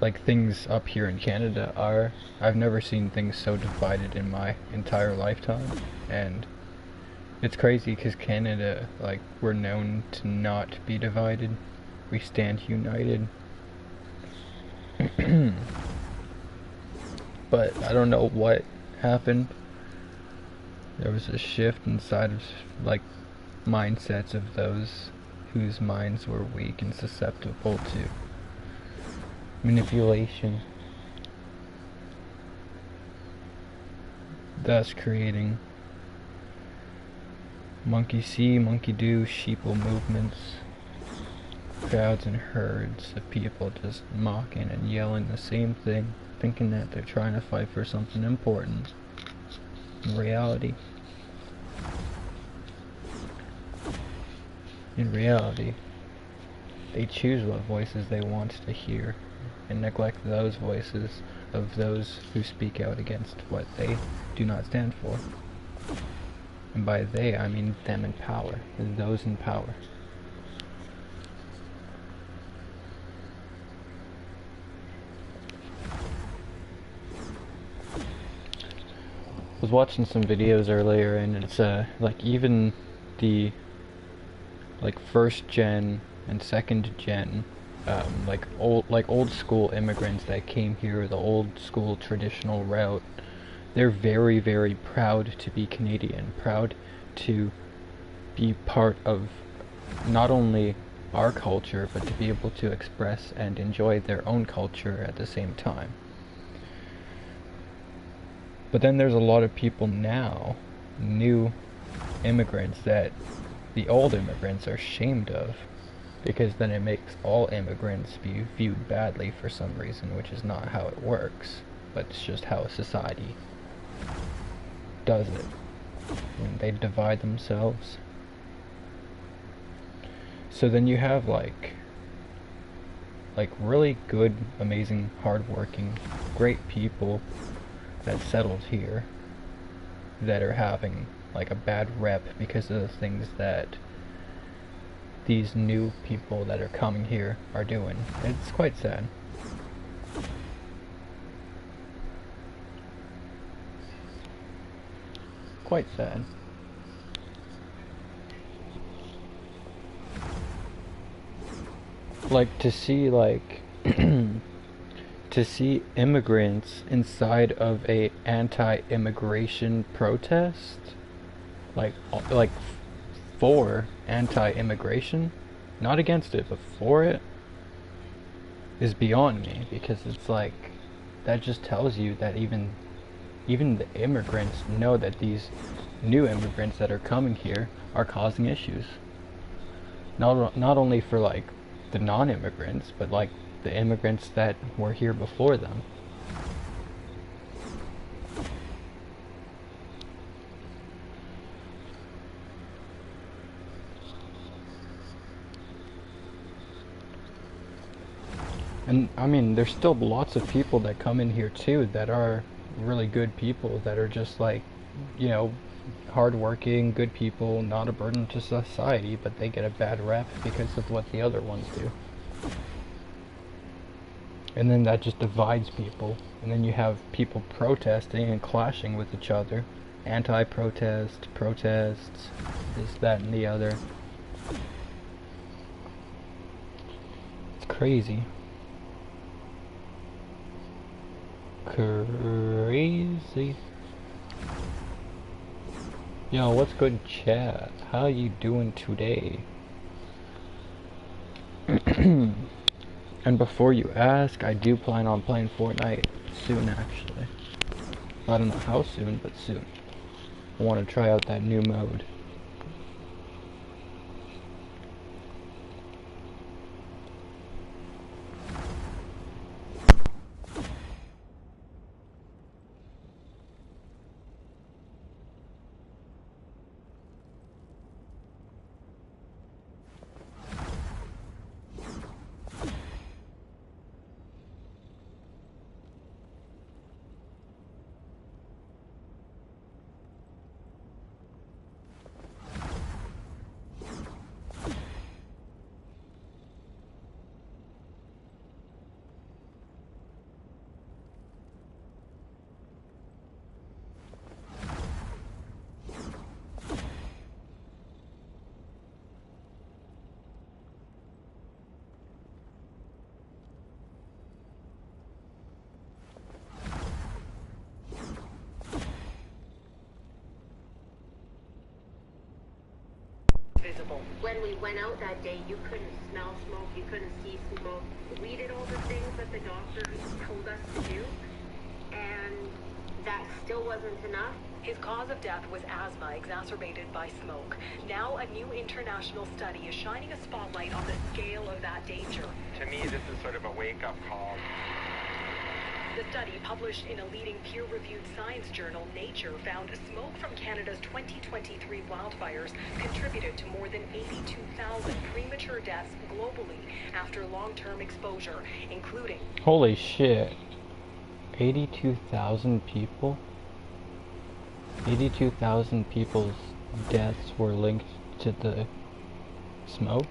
like, things up here in Canada are. I've never seen things so divided in my entire lifetime, and it's crazy because Canada, like, we're known to not be divided. We stand united. But I don't know what happened. There was a shift inside of, like, mindsets of those whose minds were weak and susceptible to manipulation, thus creating monkey see, monkey do, sheeple movements, crowds and herds of people just mocking and yelling the same thing, thinking that they're trying to fight for something important. In reality, they choose what voices they want to hear and neglect those voices of those who speak out against what they do not stand for. And by they, I mean them in power, and those in power. I was watching some videos earlier, and it's like even the like first gen and second gen, like old school immigrants that came here the old school traditional route. They're very, very proud to be Canadian, proud to be part of not only our culture, but to be able to express and enjoy their own culture at the same time. But then there's a lot of people now, new immigrants, that the old immigrants are ashamed of, because then it makes all immigrants be viewed badly for some reason, which is not how it works, but it's just how society does it. And they divide themselves. So then you have like really good, amazing, hardworking, great people that settled here that are having like a bad rep because of the things that these new people that are coming here are doing. It's quite sad. Quite sad. Like, to see, like, to see immigrants inside of a anti-immigration protest, like for anti-immigration, not against it, but for it, is beyond me, because it's like, that just tells you that even the immigrants know that these new immigrants that are coming here are causing issues. Not only for like the non-immigrants, but like the immigrants that were here before them. And I mean, there's still lots of people that come in here too that are really good people, that are just like, you know, hardworking, good people, not a burden to society, but they get a bad rep because of what the other ones do. And then that just divides people. And then you have people protesting and clashing with each other. Anti-protest, protests, this, that, and the other. It's crazy. Crazy. Yo, what's good, chat? How you doing today? And before you ask, I do plan on playing Fortnite soon, actually. I don't know how soon, but soon. I want to try out that new mode. Visible. When we went out that day, you couldn't smell smoke, you couldn't see smoke. We did all the things that the doctors told us to do, and that still wasn't enough. His cause of death was asthma exacerbated by smoke. Now a new international study is shining a spotlight on the scale of that danger. To me, this is sort of a wake-up call. The study, published in a leading peer-reviewed science journal, Nature, found smoke from Canada's 2023 wildfires contributed to more than 82,000 premature deaths globally after long-term exposure, including... Holy shit. 82,000 people? 82,000 people's deaths were linked to the smoke?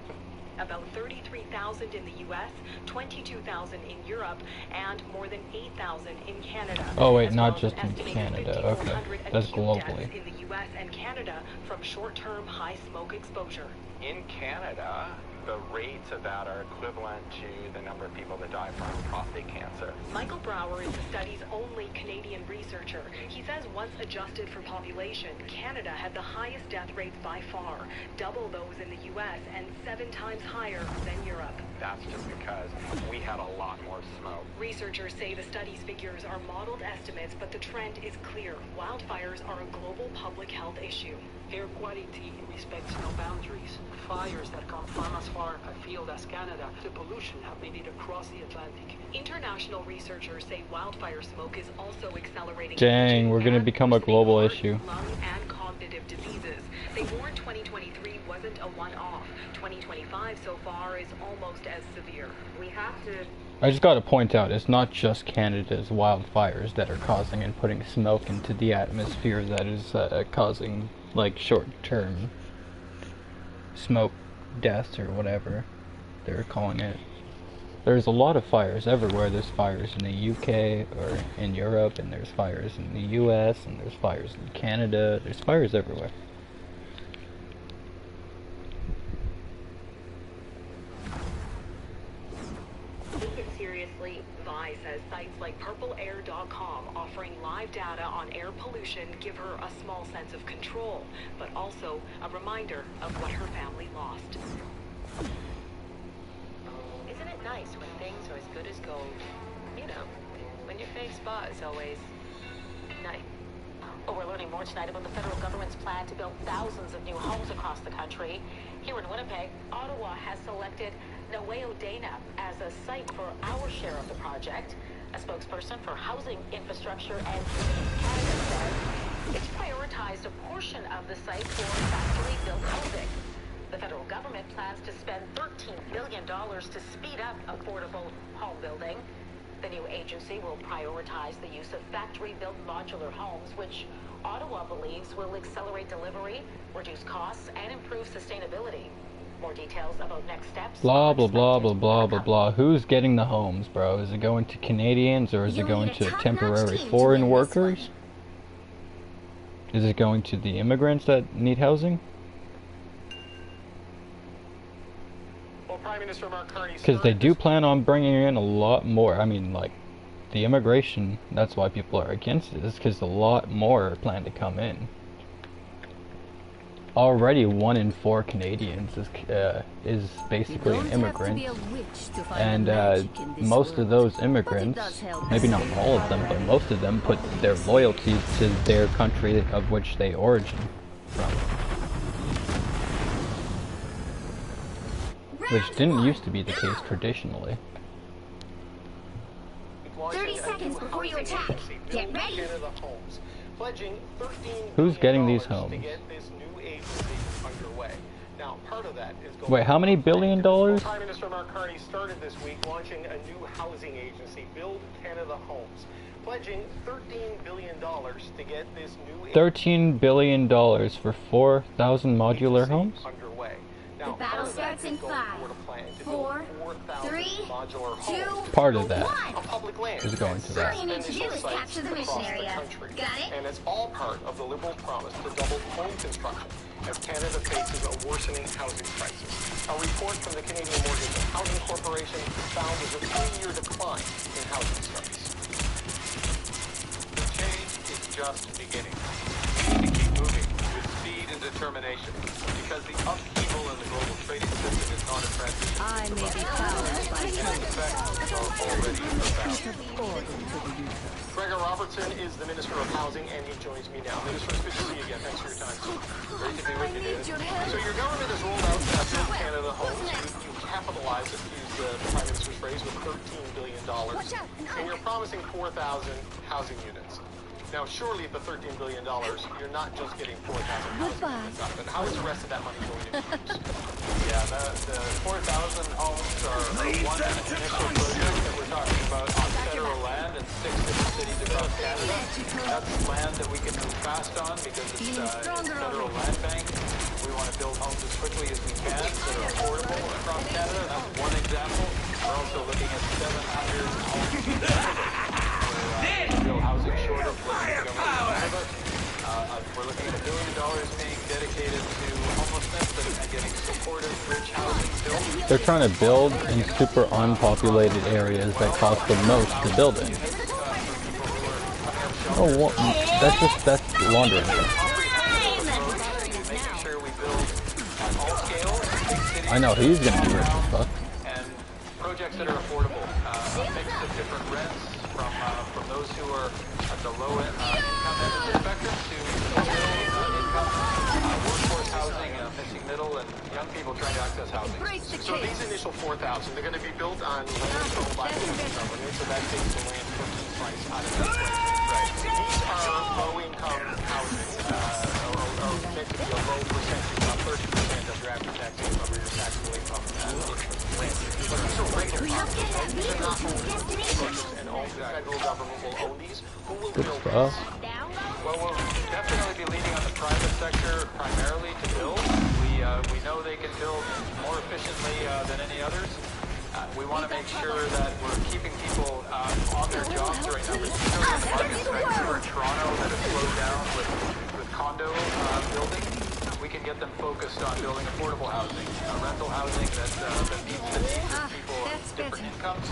About 33,000 in the U.S., 22,000 in Europe, and more than 8,000 in Canada. Oh wait, not just in Canada. Okay, that's globally. In the U.S. and Canada from short-term high smoke exposure. In Canada, the rates of that are equivalent to the number of people that die from prostate cancer. Michael Brower is the study's only Canadian researcher. He says once adjusted for population, Canada had the highest death rates by far, double those in the U.S. and 7 times higher than Europe. That's just because we had a lot more smoke. Researchers say the study's figures are modeled estimates, but the trend is clear. Wildfires are a global public health issue. Air quality respects no boundaries. Fires that come from as far afield as Canada, the pollution have made it across the Atlantic. International researchers say wildfire smoke is also accelerating. Dang, we're gonna become a global issue. Lung and cognitive diseases. They warned 2023 wasn't a one-off. 2025 so far is almost as severe. We have to. I just gotta point out, it's not just Canada's wildfires that are causing and putting smoke into the atmosphere that is causing, like, short-term smoke deaths or whatever they're calling it. There's a lot of fires everywhere. There's fires in the UK or in Europe, and there's fires in the US, and there's fires in Canada. There's fires everywhere. Take it seriously. Vi says sites like purpleair.com offering live data on air pollution give her a small sense of control, but also a reminder of what her family lost. Isn't it nice when things are as good as gold? You know, when your fave spot is always nice. Oh, we're learning more tonight about the federal government's plan to build thousands of new homes across the country. Here in Winnipeg, Ottawa has selected Naweo Dana as a site for our share of the project. A spokesperson for Housing Infrastructure and Canada says it's prioritized a portion of the site for factory-built housing. The federal government plans to spend $13 billion to speed up affordable home building. The new agency will prioritize the use of factory-built modular homes, which Ottawa believes will accelerate delivery, reduce costs, and improve sustainability. More details about next steps. Blah, blah, blah, blah, blah, blah, blah. Who's getting the homes, bro? Is it going to Canadians, or is it going to temporary foreign workers? Is it going to the immigrants that need housing? Because they do plan on bringing in a lot more. I mean, like, the immigration, that's why people are against it, is because a lot more are planned to come in. Already 1 in 4 Canadians is basically an immigrant, and most of those immigrants, maybe not all of them, but most of them put their loyalty to their country of which they origin from. Which didn't used to be the case traditionally. 30 seconds before you attack. Get ready. Who's getting these homes? Now, part of that is Wait, how many $billion? Prime Minister Mark Carney started this week launching a new housing agency, Build Canada Homes, pledging $13 billion to get this new $13 billion for 4,000 modular homes? underway. The battle starts in 5, 4, 3, 2, Part of that 1. is going to that. All you need to do is capture the mission area. Got it? And it's all part of the Liberal promise to double home construction as Canada faces a worsening housing crisis. A report from the Canadian Mortgage and Housing Corporation found there's a 3-year decline in housing starts. The change is just beginning. We need to keep moving with speed and determination because the upheaval in the global trading system is not a transition. I may be found by The effects are already profound. Gregor Robertson is the Minister of Housing, and he joins me now. Minister, it's good to see you again. Thanks for your time. Great to be with you, David. So your government has rolled out Build Canada Homes. You capitalize it, to use the Prime Minister's phrase, with $13 billion. And you're promising 4,000 housing units. Now, surely the $13 billion, you're not just getting 4,000 housing units out of it. How is the rest of that money going to be used? Yeah, the 4,000 homes are one initial project that we're talking about on federal land in 6 different cities across Canada. That's land that we can move fast on because it's federal land bank. We want to build homes as quickly as we can that are affordable across Canada. That's one example. We're also looking at 700 homes in Canada. Real housing shortage. We're looking at $1 billion being dedicated to homelessness and getting supportive, rich housing built. They're trying to build in super unpopulated areas that cost the most to build in. Oh, well, that's laundering. I know, he's gonna be rich as fuck. And projects that are affordable. A mix of different rents from those who are at the low income end of the spectrum to middle income, workforce housing, missing middle, and young people trying to access housing. So these initial 4,000, they're going to be built on land owned by the government, so that takes the land purchase price out of the equation. Right. These are low-income housing, or meant to be a low percentage, about 30% of your after-tax income or your taxable income land. But these are rental properties. These are not owned and owned. The federal government will own these. Who will build these? Well, we'll definitely be leaning on the private sector primarily to build. We know they can build more efficiently than any others. We want to make sure that we're keeping people on their jobs right now. These are the markets here in Toronto that have slowed down with condo building. We can get them focused on building affordable housing, rental housing that meets the needs of people of different incomes.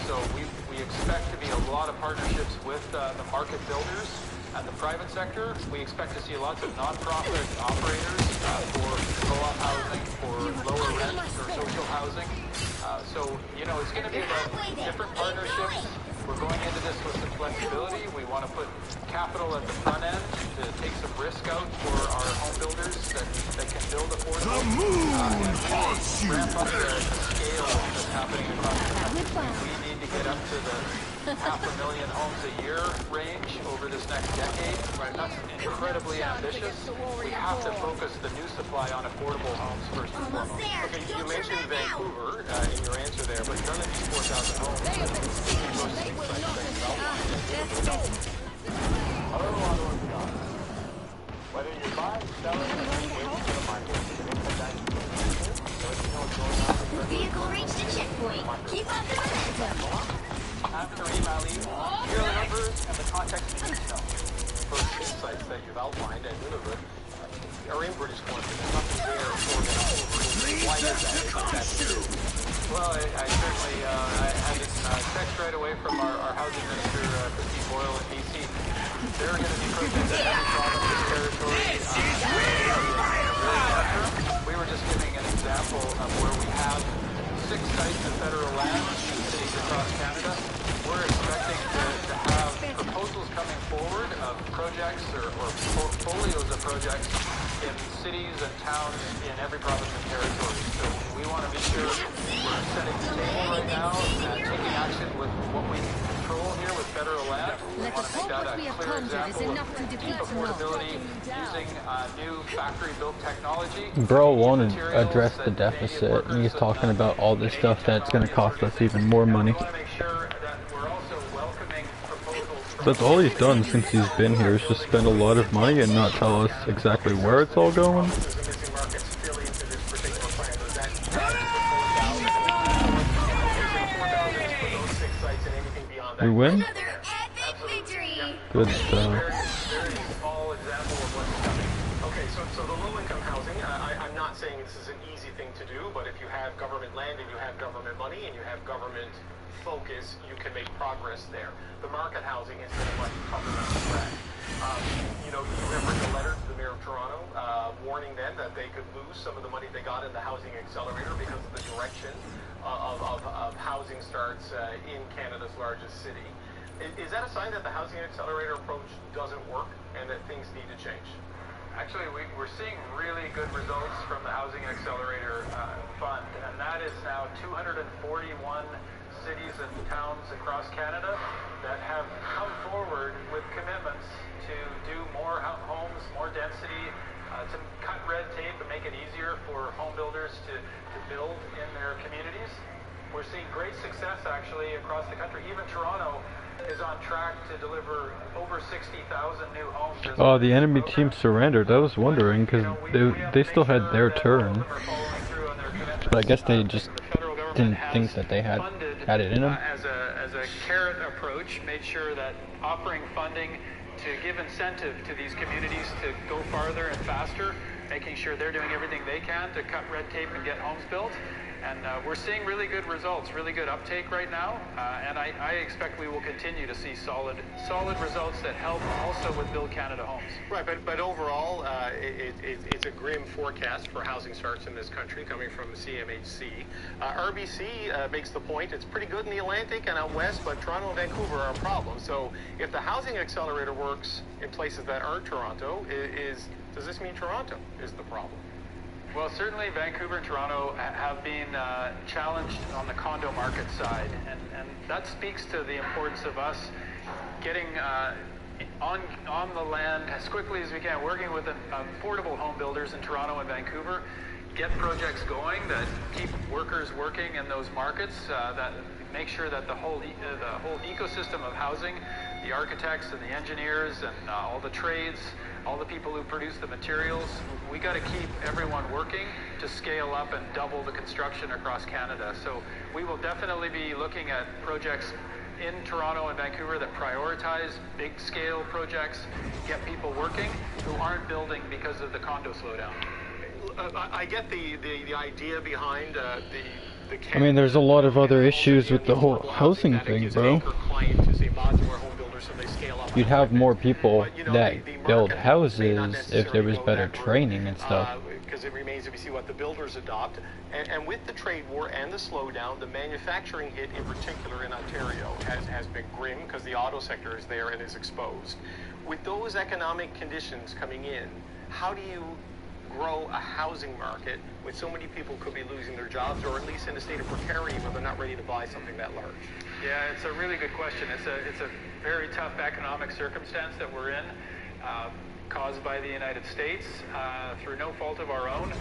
So we expect to be a lot of partnerships with the market builders and the private sector. We expect to see lots of non-profit operators for co-op housing, for lower rent, or social housing. So, you know, it's going to be about different partnerships. We're going into this with some flexibility. We want to put capital at the front end to take some risk out for our home builders that can build affordable. And really ramp up the scale that's happening across the country. We need to get up to the 500,000 homes a year range over this next decade. That's incredibly ambitious. We have to focus the new supply on affordable homes first and foremost. Okay, you mentioned Vancouver in your answer there, but none of these 4,000 homes whether you buy, sell it, or wait for the market, Vehicle reached a checkpoint. Keep up the momentum. After emailing, here are the numbers and the context you need to know. For the sites that you've outlined at Nunavut are in British Columbia. There's nothing there for them. Why is that? Well, I certainly had this text right away from our housing minister, Christine Boyle in BC. They're going to be projects in every province and territory. We were just giving an example of where we have 6 sites of federal land in cities across Canada. We're expecting to have proposals coming forward of projects or portfolios of projects in cities and towns in every province and territory. So we want to be sure we're setting the table right now and taking action with what we can control here with federal land. We want to make that a clear example of deep affordability using new factory-built technology. Bro won't address the deficit, and he's talking about all this stuff that's going to cost us even more money. That's all he's done since he's been here, is just spend a lot of money and not tell us exactly where it's all going. We win? Good stuff. Very small example of what's coming. Okay, so the low-income housing, I'm not saying this is an easy thing to do, but if you have government land and you have government money and you have government focus, you can make progress there. The market housing has been a much tougher than track. You know, you have written a letter to the Mayor of Toronto warning them that they could lose some of the money they got in the Housing Accelerator because of the direction of housing starts in Canada's largest city. Is that a sign that the Housing Accelerator approach doesn't work and that things need to change? Actually, we're seeing really good results from the Housing Accelerator Fund, and that is now 241 cities and towns across Canada that have come forward with commitments to do more homes, more density, to cut red tape and make it easier for home builders to build in their communities. We're seeing great success actually across the country. Even Toronto is on track to deliver over 60,000 new homes. Oh, the enemy team surrendered. I was wondering, because they still had their turn. But I guess they just didn't think that they had it in them. As a carrot approach, made sure that offering funding to give incentive to these communities to go farther and faster, making sure they're doing everything they can to cut red tape and get homes built. And we're seeing really good results, really good uptake right now, and I expect we will continue to see solid results that help also with Build Canada Homes. Right, but overall, it's a grim forecast for housing starts in this country coming from CMHC. RBC makes the point it's pretty good in the Atlantic and out west, but Toronto and Vancouver are a problem. So if the housing accelerator works in places that aren't Toronto, does this mean Toronto is the problem? Well, certainly Vancouver and Toronto have been challenged on the condo market side, and that speaks to the importance of us getting on the land as quickly as we can, working with affordable home builders in Toronto and Vancouver, get projects going that keep workers working in those markets, that make sure that the whole ecosystem of housing, the architects and the engineers and all the trades, all the people who produce the materials, we got to keep everyone working to scale up and double the construction across Canada. So we will definitely be looking at projects in Toronto and Vancouver that prioritize big scale projects, get people working who aren't building because of the condo slowdown. I get the idea behind the I mean, there's a lot of other issues with the whole housing thing, bro. You'd have more people that build houses if there was better training and stuff. Because it remains to be seen what the builders adopt. And with the trade war and the slowdown, the manufacturing hit in particular in Ontario has been grim because the auto sector is there and is exposed. With those economic conditions coming in, how do you grow a housing market when so many people could be losing their jobs or at least in a state of precarity where they're not ready to buy something that large? Yeah, it's a really good question. It's a very tough economic circumstance that we're in, caused by the United States through no fault of our own,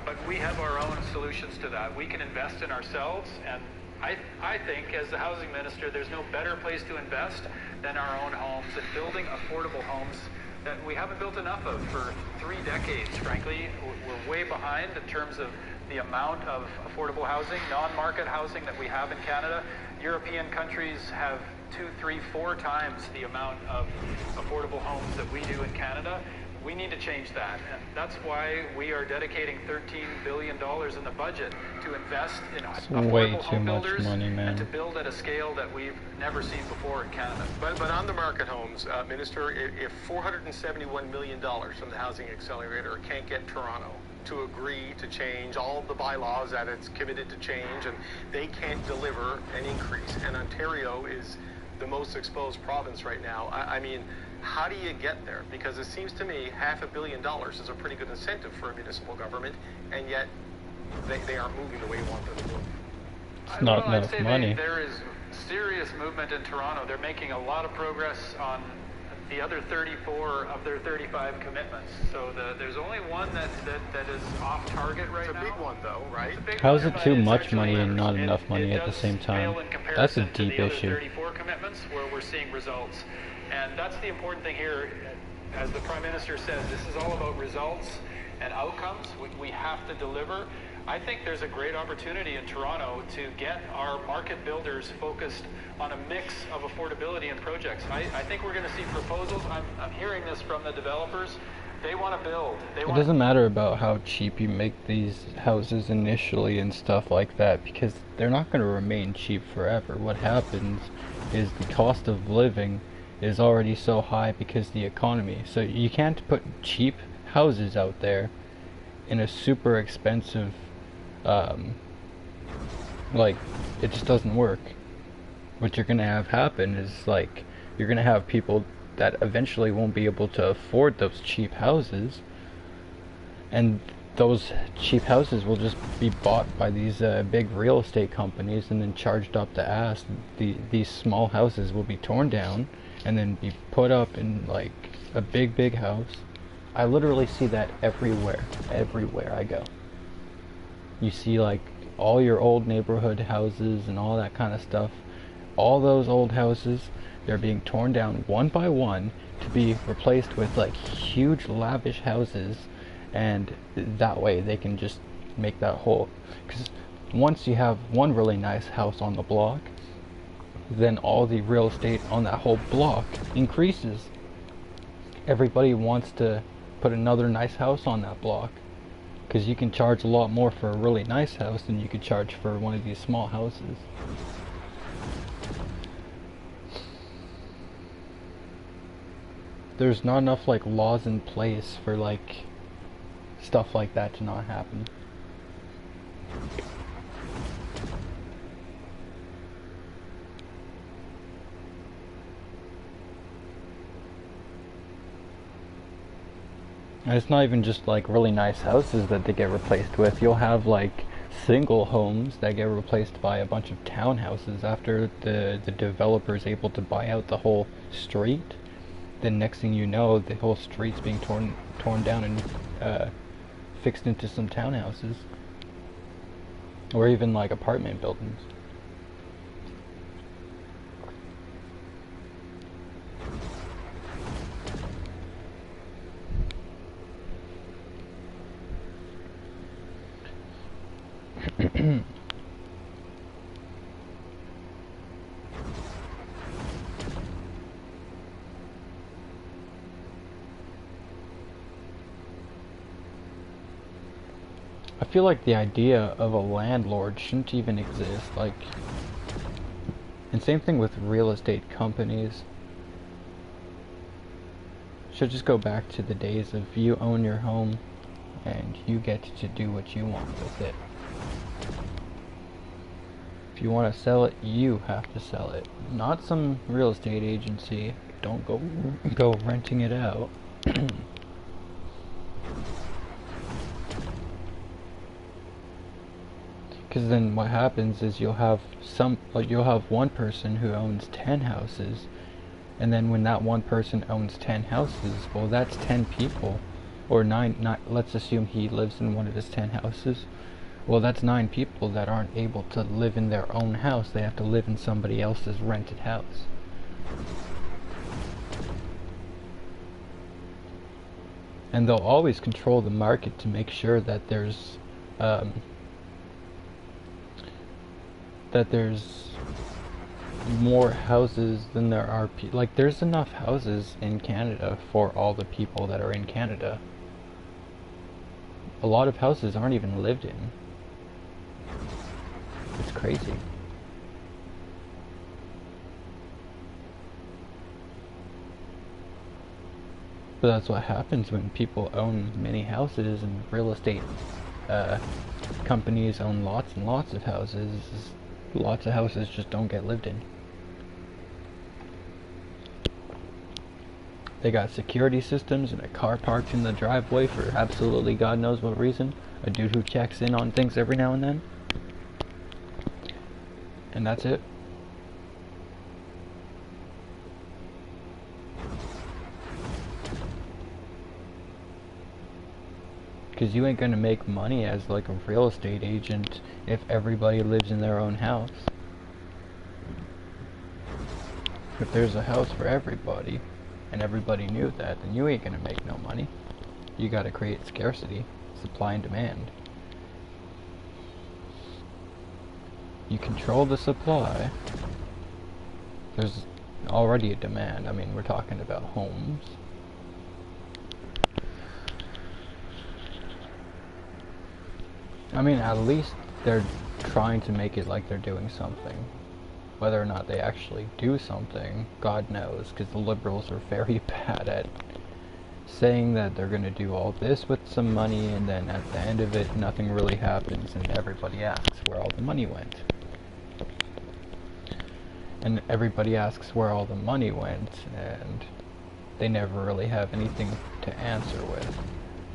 but we have our own solutions to that. We can invest in ourselves, and I think as the housing minister, there's no better place to invest than our own homes and building affordable homes that we haven't built enough of for 3 decades, frankly. We're way behind in terms of the amount of affordable housing, non-market housing that we have in Canada. European countries have 2, 3, 4 times the amount of affordable homes that we do in Canada. We need to change that, and that's why we are dedicating $13 billion in the budget to invest in affordable home builders and to build at a scale that we've never seen before in Canada. But on the market homes, Minister, if $471 million from the Housing Accelerator can't get Toronto to agree to change all of the bylaws that it's committed to change, and they can't deliver an increase, and Ontario is the most exposed province right now, I mean, how do you get there? Because it seems to me $500 million is a pretty good incentive for a municipal government, and yet they aren't moving the way you want them to move. It's not enough money. There is serious movement in Toronto. They're making a lot of progress on the other 34 of their 35 commitments. So there's only one that is off target right now. It's a big one though, right? How is it too much money and not enough money at the same time? That's a deep issue. 34 commitments where we're seeing results. And that's the important thing here. As the Prime Minister says, this is all about results and outcomes. We have to deliver. I think there's a great opportunity in Toronto to get our market builders focused on a mix of affordability and projects. I think we're going to see proposals. I'm hearing this from the developers. They want to build. It doesn't matter about how cheap you make these houses initially and stuff like that, because they're not going to remain cheap forever. What happens is the cost of living is already so high because the economy. So you can't put cheap houses out there in a super expensive, like, it just doesn't work. What you're gonna have happen is, like, you're gonna have people that eventually won't be able to afford those cheap houses, and those cheap houses will just be bought by these big real estate companies and then charged up the ass. These small houses will be torn down and then be put up in like a big house. I literally see that everywhere I go. You see like all your old neighborhood houses and all that kind of stuff. All those old houses, they're being torn down one by one to be replaced with like huge lavish houses, and that way they can just make that whole, because once you have one really nice house on the block, then all the real estate on that whole block increases. Everybody wants to put another nice house on that block, Because you can charge a lot more for a really nice house than you could charge for one of these small houses. There's not enough like laws in place for like stuff like that to not happen. And it's not even just like really nice houses that they get replaced with. You'll have like single homes that get replaced by a bunch of townhouses after the developer's able to buy out the whole street. Then next thing you know, the whole street's being torn down and fixed into some townhouses. Or even like apartment buildings. I feel like the idea of a landlord shouldn't even exist, like, and same thing with real estate companies. Should just go back to the days of you own your home and you get to do what you want with it. If you want to sell it, you have to sell it, not some real estate agency. Don't go renting it out. Because then what happens is you'll have one person who owns 10 houses, and then when that one person owns 10 houses, well, that's 10 people, or 9, let's assume he lives in one of his 10 houses. Well, that's 9 people that aren't able to live in their own house. They have to live in somebody else's rented house. And they'll always control the market to make sure that there's more houses than there are people. Like, there's enough houses in Canada for all the people that are in Canada. A lot of houses aren't even lived in. It's crazy. But that's what happens when people own many houses, and real estate companies own lots and lots of houses. Lots of houses just don't get lived in. They got security systems and a car parked in the driveway for absolutely God knows what reason. A dude who checks in on things every now and then. And that's it. Because you ain't gonna make money as like a real estate agent if everybody lives in their own house. If there's a house for everybody, and everybody knew that, then you ain't gonna make no money. You gotta create scarcity, supply and demand. You control the supply. There's already a demand. I mean, we're talking about homes. I mean, at least they're trying to make it like they're doing something. Whether or not they actually do something, God knows, because the Liberals are very bad at saying that they're going to do all this with some money, and then at the end of it, nothing really happens, and everybody asks where all the money went. And everybody asks where all the money went, and they never really have anything to answer with.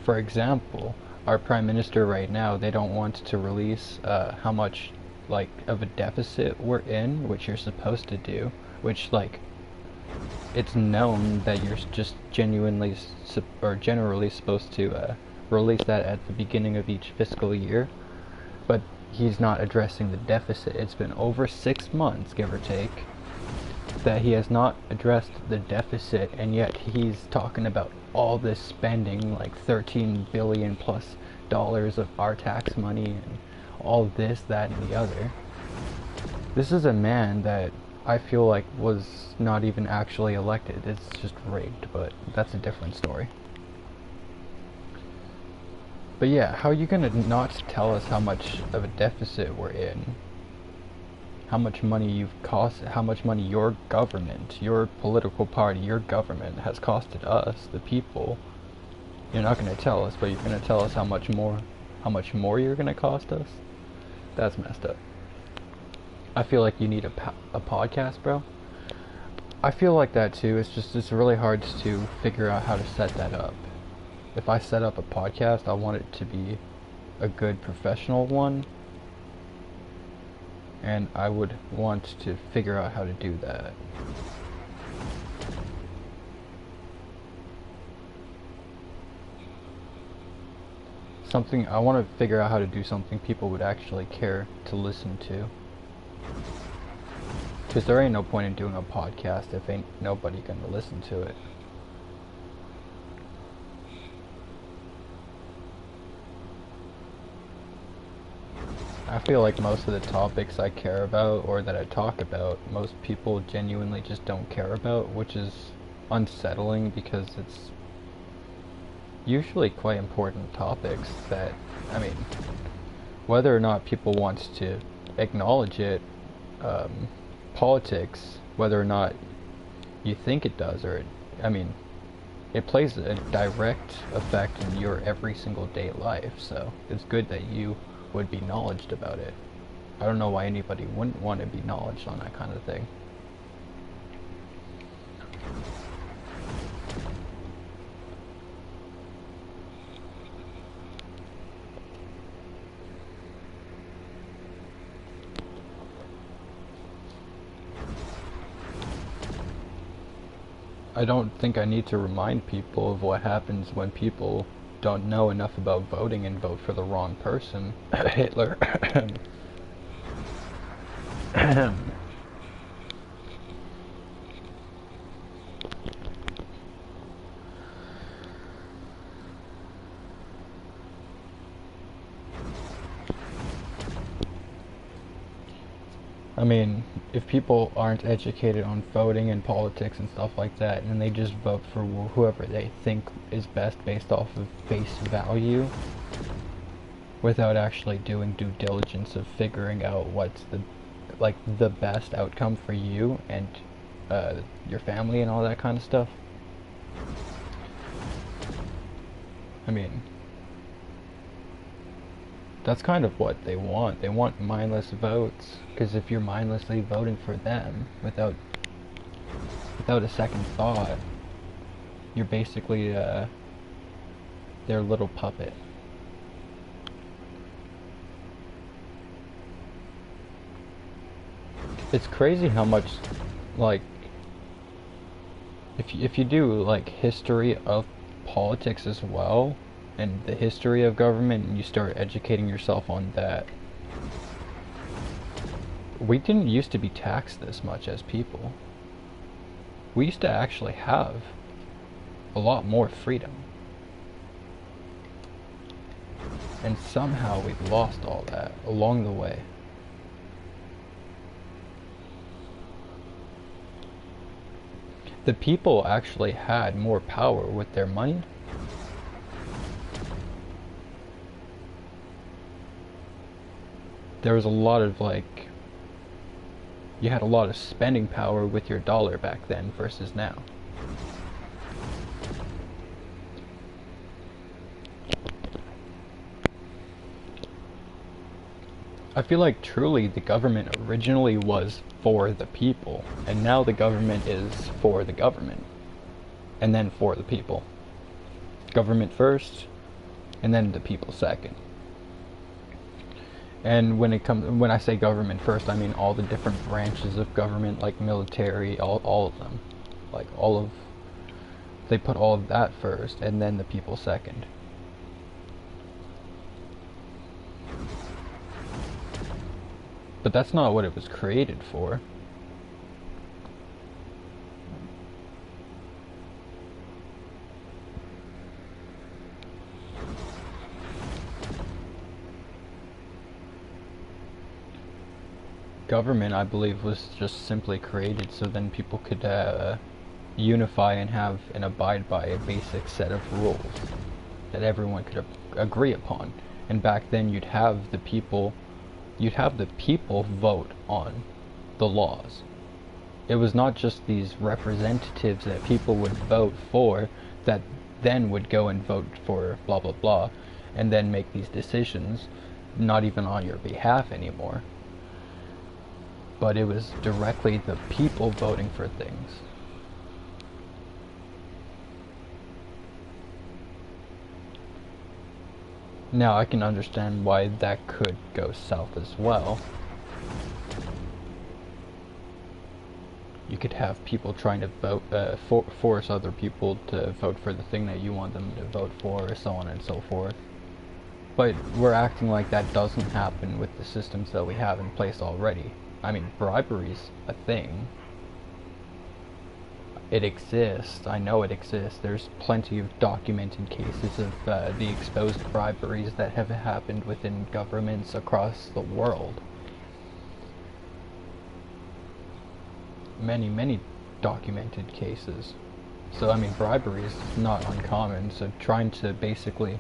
For example, our Prime Minister right now, they don't want to release how much like of a deficit we're in, which you're supposed to do, which like it's known that you're just genuinely or generally supposed to release that at the beginning of each fiscal year, but he's not addressing the deficit. It's been over 6 months, give or take, that he has not addressed the deficit, and yet he's talking about all this spending, like $13 billion plus of our tax money, and all this, that, and the other. This is a man that I feel like was not even actually elected. It's just rigged, but that's a different story. But yeah, how are you gonna not tell us how much of a deficit we're in? How much money you've cost, how much money your government, your political party, your government has costed us, the people. You're not gonna tell us, but you're gonna tell us how much more you're gonna cost us? That's messed up. I feel like you need a podcast, bro. I feel like that too. It's really hard to figure out how to set that up. If I set up a podcast, I want it to be a good professional one, and I would want to figure out how to do that. I want to figure out how to do something people would actually care to listen to. Because there ain't no point in doing a podcast if ain't nobody gonna listen to it. I feel like most of the topics I care about or that I talk about, most people genuinely just don't care about, which is unsettling because it's usually quite important topics that, I mean, whether or not people want to acknowledge it, politics, whether or not you think it does, or it plays a direct effect in your every single day life, so it's good that you would be knowledged about it. I don't know why anybody wouldn't want to be knowledged on that kind of thing. I don't think I need to remind people of what happens when people don't know enough about voting and vote for the wrong person. Hitler. I mean, if people aren't educated on voting and politics and stuff like that, and they just vote for whoever they think is best based off of face value, without actually doing due diligence of figuring out what's the best outcome for you and your family and all that kind of stuff. I mean, that's kind of what they want. They want mindless votes, because if you're mindlessly voting for them without a second thought, you're basically their little puppet. It's crazy how much, like, if you do like history of politics as well, and the history of government, and you start educating yourself on that, we didn't used to be taxed this much as people. We used to actually have a lot more freedom. And somehow we've lost all that along the way. The people actually had more power with their money. There was a lot of, like, you had a lot of spending power with your dollar back then versus now. I feel like truly the government originally was for the people, and now the government is for the government, and then for the people. Government first, and then the people second. And when I say government first, I mean all the different branches of government, like military, all of them. Like they put all of that first, and then the people second. But that's not what it was created for. Government, I believe, was just simply created so then people could unify and have and abide by a basic set of rules. that everyone could agree upon. And back then you'd have the people vote on the laws. It was not just these representatives that people would vote for that then would go and vote for blah blah blah and then make these decisions, not even on your behalf anymore. But it was directly the people voting for things. Now I can understand why that could go south as well. You could have people trying to vote, force other people to vote for the thing that you want them to vote for, so on and so forth. But we're acting like that doesn't happen with the systems that we have in place already. I mean, bribery's a thing. It exists. I know it exists. There's plenty of documented cases of the exposed briberies that have happened within governments across the world. Many documented cases. So, I mean, bribery is not uncommon. So trying to basically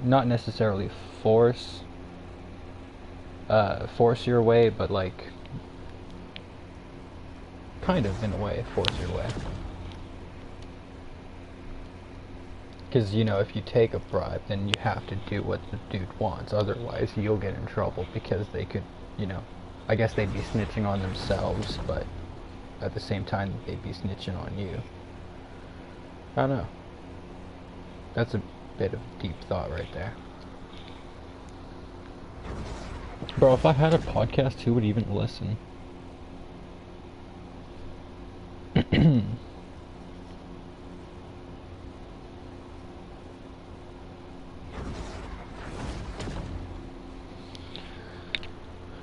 not necessarily force your way, but like kind of in a way force your way. Because, you know, if you take a bribe, then you have to do what the dude wants. Otherwise, you'll get in trouble because they could, you know, I guess they'd be snitching on themselves, but at the same time, they'd be snitching on you. I don't know. That's a bit of deep thought right there. Bro, if I had a podcast, who would even listen?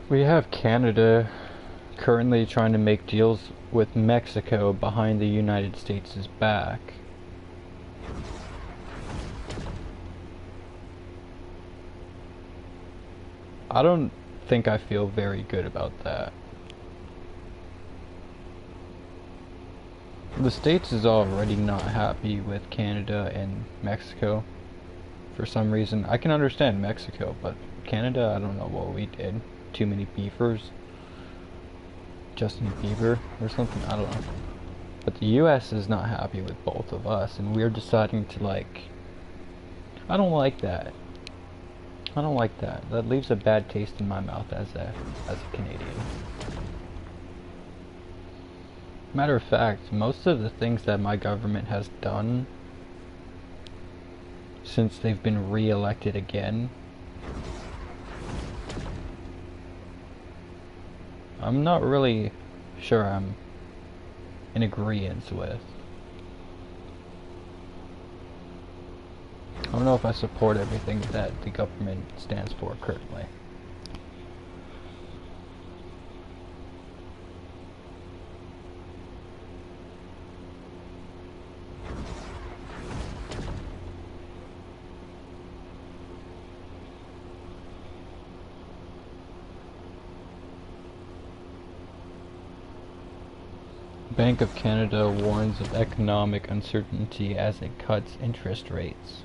We have Canada currently trying to make deals with Mexico behind the United States' back. I don't think I feel very good about that. The States is already not happy with Canada and Mexico for some reason. I can understand Mexico, but Canada, I don't know what we did. Too many beefers. Justin Bieber or something, I don't know. But the US is not happy with both of us, and we're deciding to, like, I don't like that. I don't like that. That leaves a bad taste in my mouth as a Canadian. Matter of fact, most of the things that my government has done since they've been re-elected again, I'm not really sure I'm in agreement with. I don't know if I support everything that the government stands for currently. Bank of Canada warns of economic uncertainty as it cuts interest rates.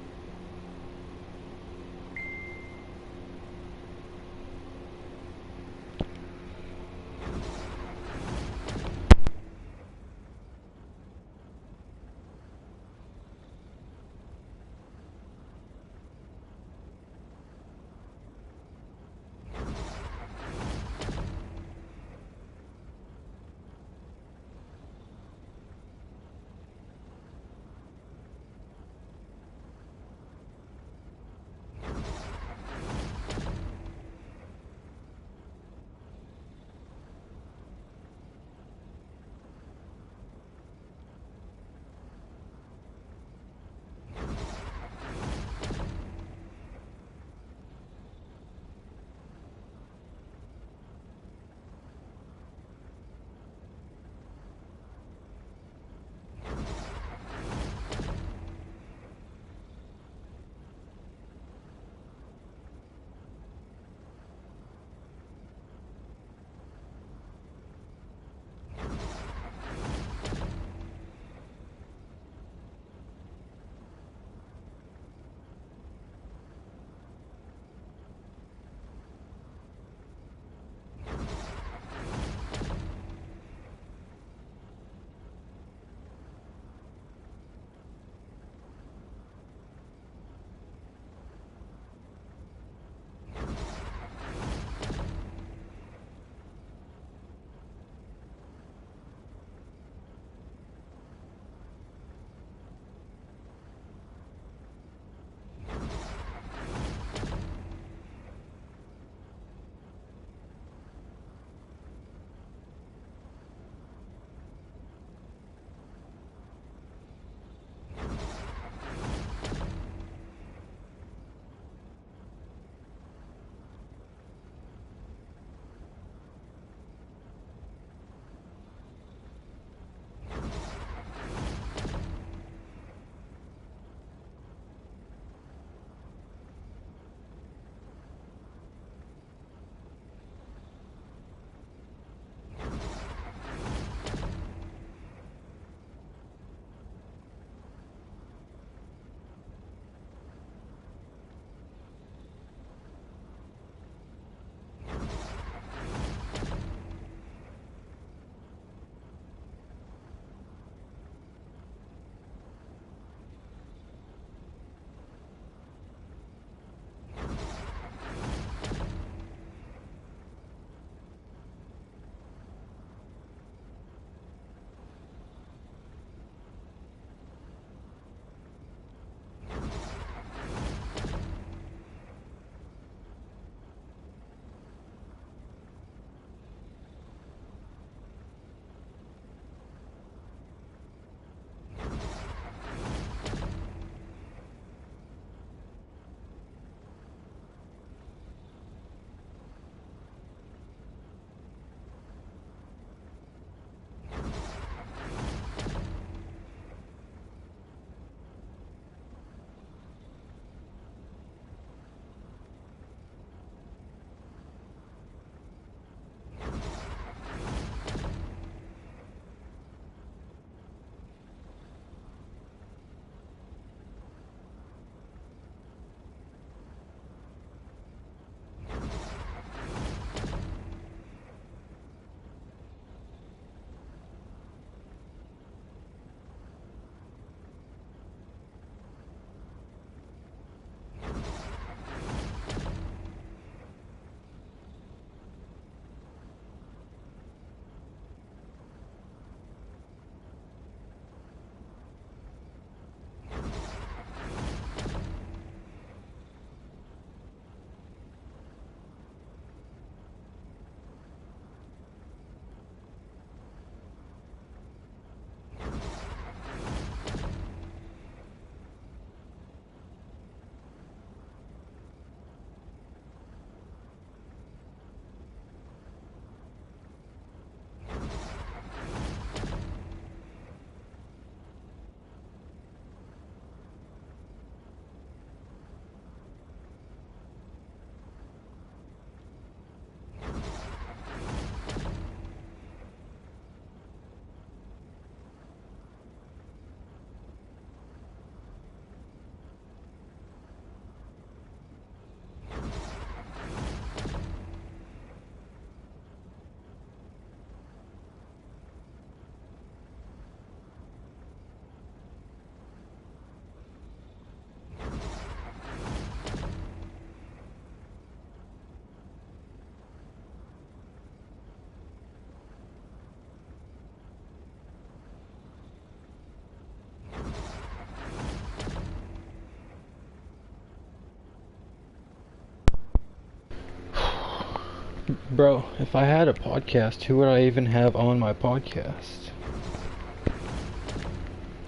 Bro, if I had a podcast, who would I even have on my podcast?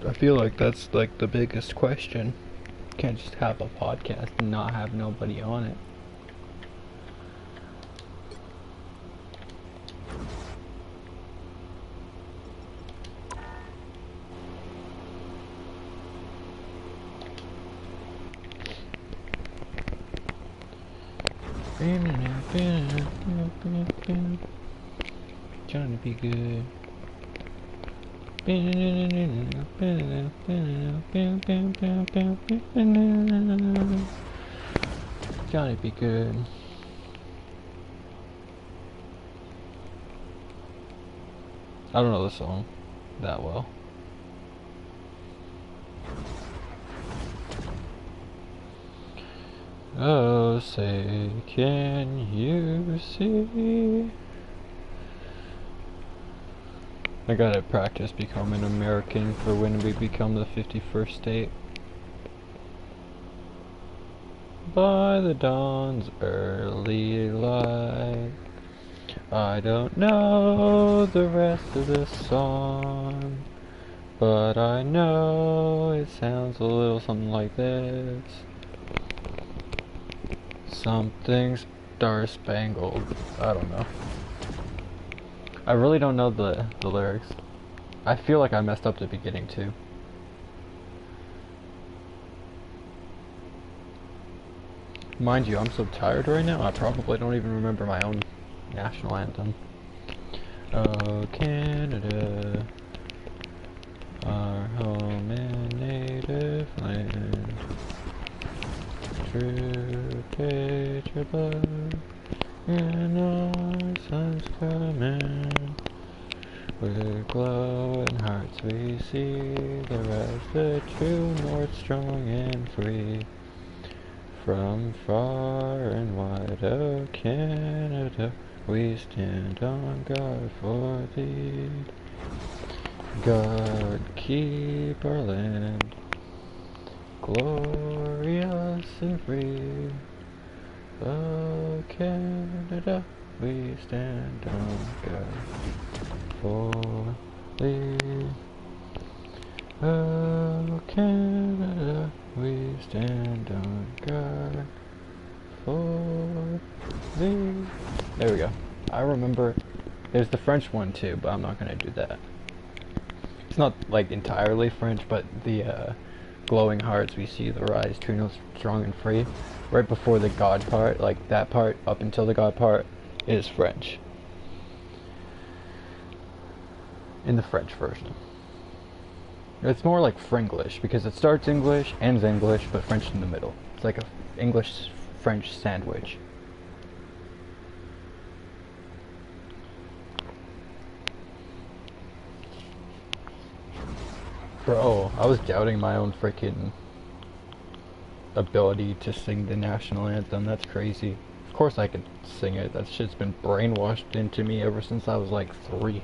I feel like that's like the biggest question. You can't just have a podcast and not have nobody on it. Trying to be good. Trying to be good. I don't know the song that well. Oh, say, can you see? I gotta practice becoming American for when we become the 51st state. By the dawn's early light, I don't know the rest of this song, but I know it sounds a little something like this. Something star-spangled. I don't know. I really don't know the lyrics. I feel like I messed up the beginning too. Mind you, I'm so tired right now, I probably don't even remember my own national anthem. Oh, Canada, our home and native land. True patriot blood, and our sons coming. With glowing hearts we see the rise, the true north strong and free. From far and wide, oh Canada, we stand on guard for thee. God keep our land glorious and free. Oh Canada, we stand on guard for thee. Oh Canada, we stand on guard for thee. There we go. I remember there's the French one too, but I'm not gonna do that. It's not like entirely French, but the glowing hearts we see the rise, true north strong and free. Right before the God part, like that part up until the God part is French. In the French version. It's more like Frenglish because it starts English, ends English, but French in the middle. It's like a English-French sandwich. Bro, I was doubting my own freaking ability to sing the national anthem. That's crazy. Of course I could sing it. That shit's been brainwashed into me ever since I was like 3.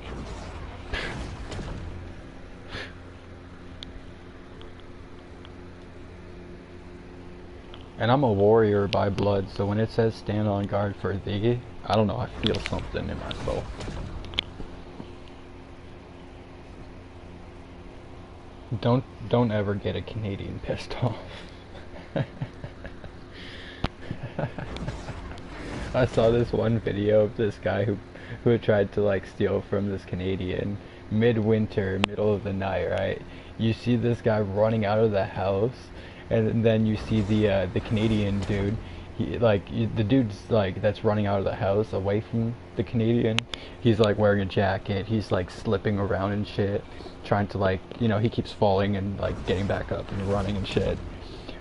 And I'm a warrior by blood, so when it says stand on guard for thee, I don't know, I feel something in my soul. Don't ever get a Canadian pissed off. I saw this one video of this guy who tried to like steal from this Canadian midwinter, middle of the night, right? You see this guy running out of the house, and then you see the Canadian dude. The dude's like that's running out of the house away from the Canadian. He's like wearing a jacket. He's like slipping around and shit, trying to like, you know, he keeps falling and like getting back up and running and shit.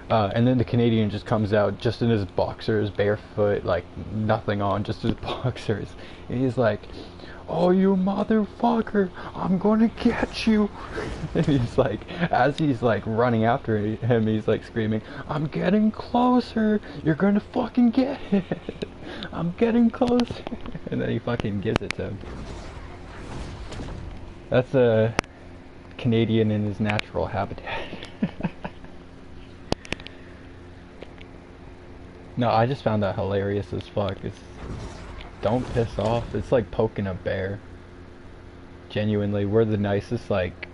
And then the Canadian just comes out just in his boxers, barefoot, like nothing on, just his boxers. And he's like, "Oh, you motherfucker, I'm gonna get you." And he's like, as he's like running after him, he's like screaming, "I'm getting closer, you're gonna fucking get it. I'm getting closer." And then he fucking gives it to him. That's a Canadian in his natural habitat. No, I just found that hilarious as fuck. Don't piss off. It's like poking a bear. Genuinely, we're the nicest, like,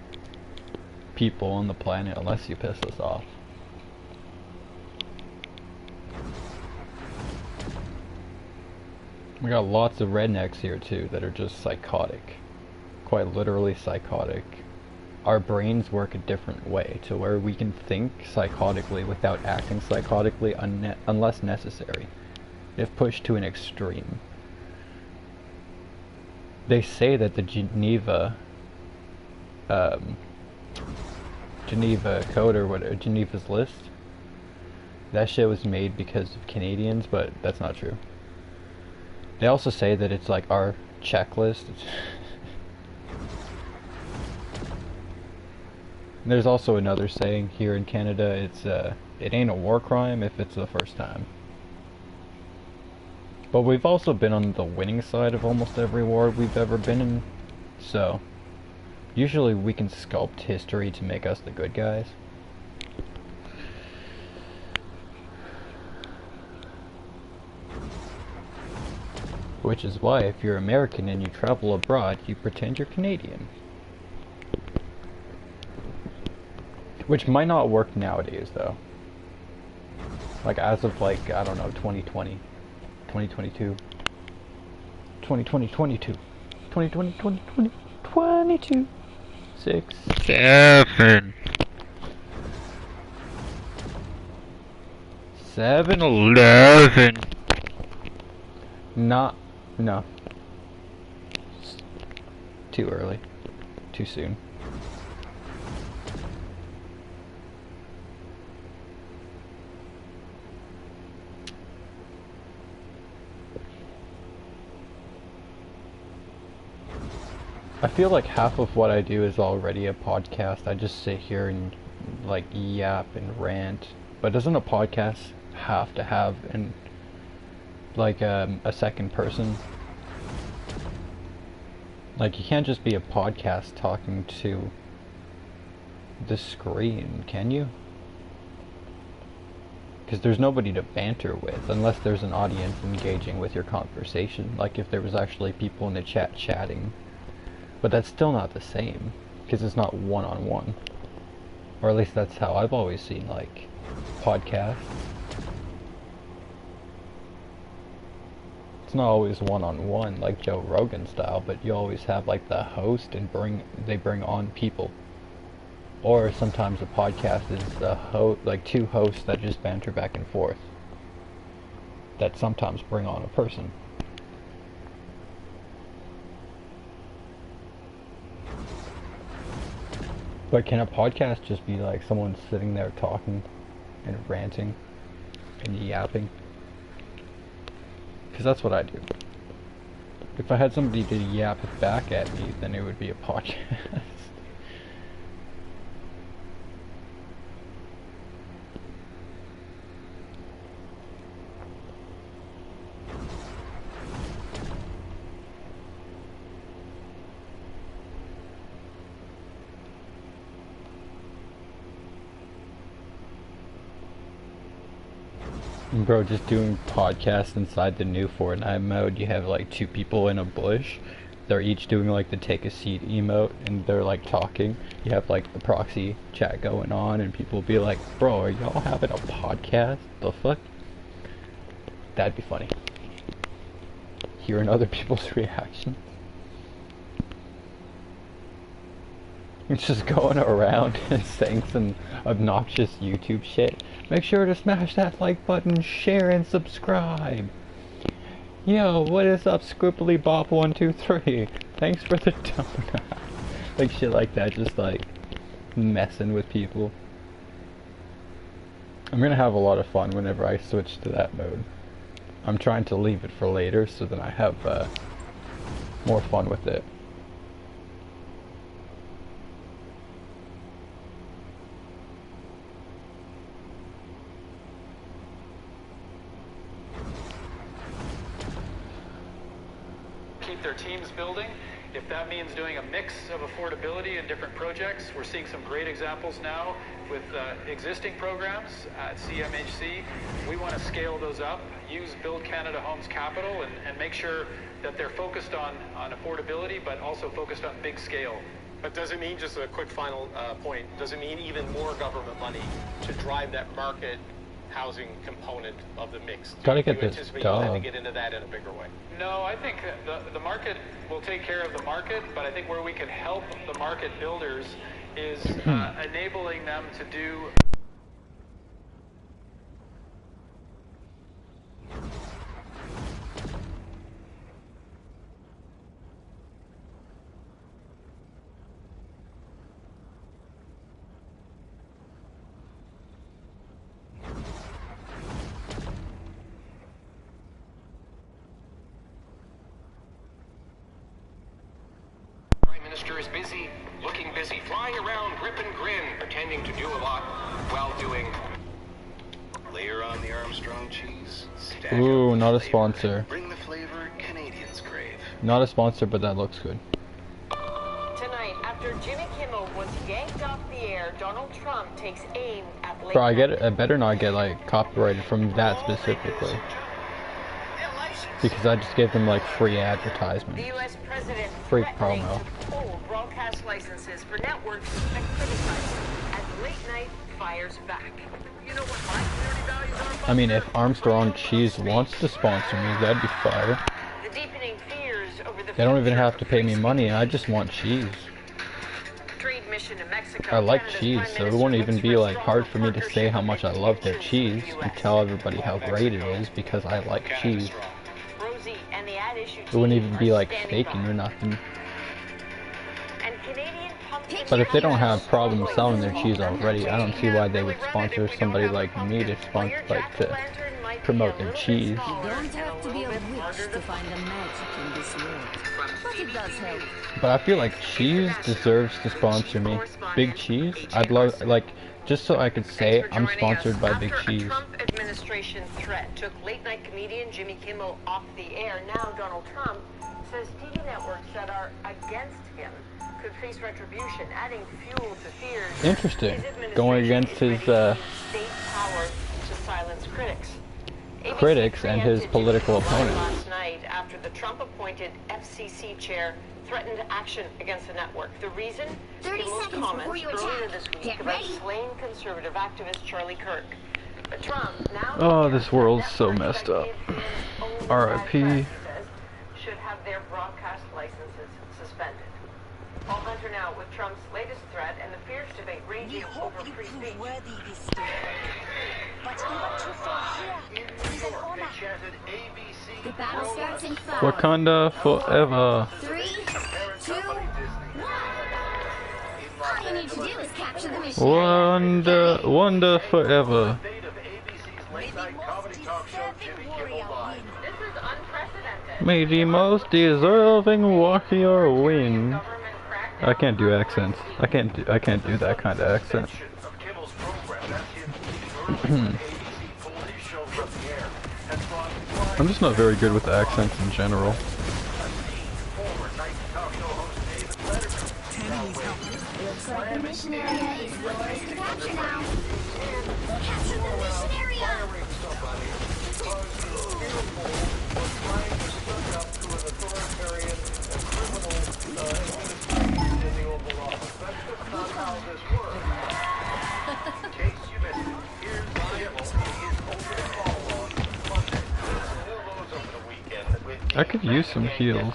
people on the planet unless you piss us off. We got lots of rednecks here too that are just psychotic. Quite literally psychotic. Our brains work a different way to where we can think psychotically without acting psychotically unless necessary, if pushed to an extreme. They say that the Geneva Code or whatever, Geneva's List, that shit was made because of Canadians, but that's not true. They also say that it's like our checklist. There's also another saying here in Canada, it's it ain't a war crime if it's the first time. But we've also been on the winning side of almost every war we've ever been in, so usually we can sculpt history to make us the good guys. Which is why if you're American and you travel abroad, you pretend you're Canadian. Which might not work nowadays though. Like as of like, I don't know, 2020, 2022, 2020, 22, 2020, 2020, 22, 6, 7, 7-Eleven. No. Too early. Too soon. I feel like half of what I do is already a podcast. I just sit here and like yap and rant. But doesn't a podcast have to have like a second person? Like you can't just be a podcast talking to the screen, can you? Because there's nobody to banter with unless there's an audience engaging with your conversation, like if there was actually people in the chat chatting. But that's still not the same because it's not one-on-one, or at least that's how I've always seen like podcasts. It's not always one-on-one like Joe Rogan style, but you always have like the host and they bring on people. Or sometimes a podcast is like two hosts that just banter back and forth that sometimes bring on a person. But can a podcast just be like someone sitting there talking and ranting and yapping? Because that's what I do. If I had somebody to yap back at me, then it would be a podcast. Bro, just doing podcasts inside the new Fortnite mode, you have like two people in a bush. They're each doing like the take a seat emote and they're like talking. You have like the proxy chat going on and people be like, bro, are y'all having a podcast? The fuck? That'd be funny. Hearing other people's reactions. It's just going around and saying some obnoxious YouTube shit. Make sure to smash that like button, share, and subscribe. Yo, what is up, Scribbly Bob 123? Thanks for the donut. Like shit like that, just like messing with people. I'm gonna have a lot of fun whenever I switch to that mode. I'm trying to leave it for later so that I have more fun with it. Keep their teams building. If that means doing a mix of affordability and different projects, we're seeing some great examples now with existing programs at CMHC. We want to scale those up, use Build Canada Homes Capital, and make sure that they're focused on affordability, but also focused on big scale. But does it mean, just a quick final point, does it mean even more government money to drive that market housing component of the mix? Gotta get this anticipate done. you'll have to get into that in a bigger way? No, I think the market will take care of the market, but I think where we can help the market builders is enabling them to do Is busy, looking busy, flying around, grip and grin, pretending to do a lot while doing. Layer on the Armstrong cheese. Ooh, not a sponsor. Bring the flavor Canadians crave. Not a sponsor, but that looks good. Tonight, after Jimmy Kimmel was yanked off the air, Donald Trump takes aim at late Bro, I better not get like copyrighted from that specifically. Because I just gave them like free advertisement. The U.S. president Free threatening promo. to pull broadcast licenses for networks and criticizing as late night fires back. You know what my community values are? I mean, if Armstrong Cheese wants to sponsor me, that'd be fire. The deepening fears over the They don't even have to pay me money, I just want cheese. trade mission to Mexico. I like Canada's cheese, Prime so it Minister won't looks even for be a like stronger hard for me to say partnership how much I between love their nations cheese in the and US. tell everybody how great it is because I like cheese. Rosie and the ad issue It wouldn't even be team are like standing faking by. or nothing. And Canadian pumpkin But if they don't have spice problems selling their cheese Rosie already, I don't see why they would sponsor somebody like me to sponsor, like to promote their cheese. You don't have to be a witch to find the magic in this world, but it does help. But I feel like cheese deserves to sponsor me. Big Cheese? I'd love, like, just so I could say I'm sponsored by Big After a Cheese. Trump administration threat took late-night comedian Jimmy Kimmel off the air, now Donald Trump says TV networks that are against him could face retribution, adding fuel to fears. Interesting. His administration Going against is his, ready to use state power to silence critics. critics and his political opponents. Last night, after the Trump-appointed FCC chair threatened action against the network. The reason? 30 Kimmel's seconds comments before you earlier attack. this week Get about ready. slain conservative activist Charlie Kirk. But Trump now Oh, this world's so messed up. R.I.P. should have their broadcast licenses suspended. Paul Hunter now with Trump's latest threat and the fierce debate raging over free speech. The battle starts in 5, Wakanda forever. 3, 2, 1. All you need to do is capture the mission. Wonder forever. May the most deserving warrior win. I can't do accents. I can't do that kind of accent. I'm just not very good with accents in general. Looks like the mission area is yours to capture now. Capture the mission area! I could use some heals.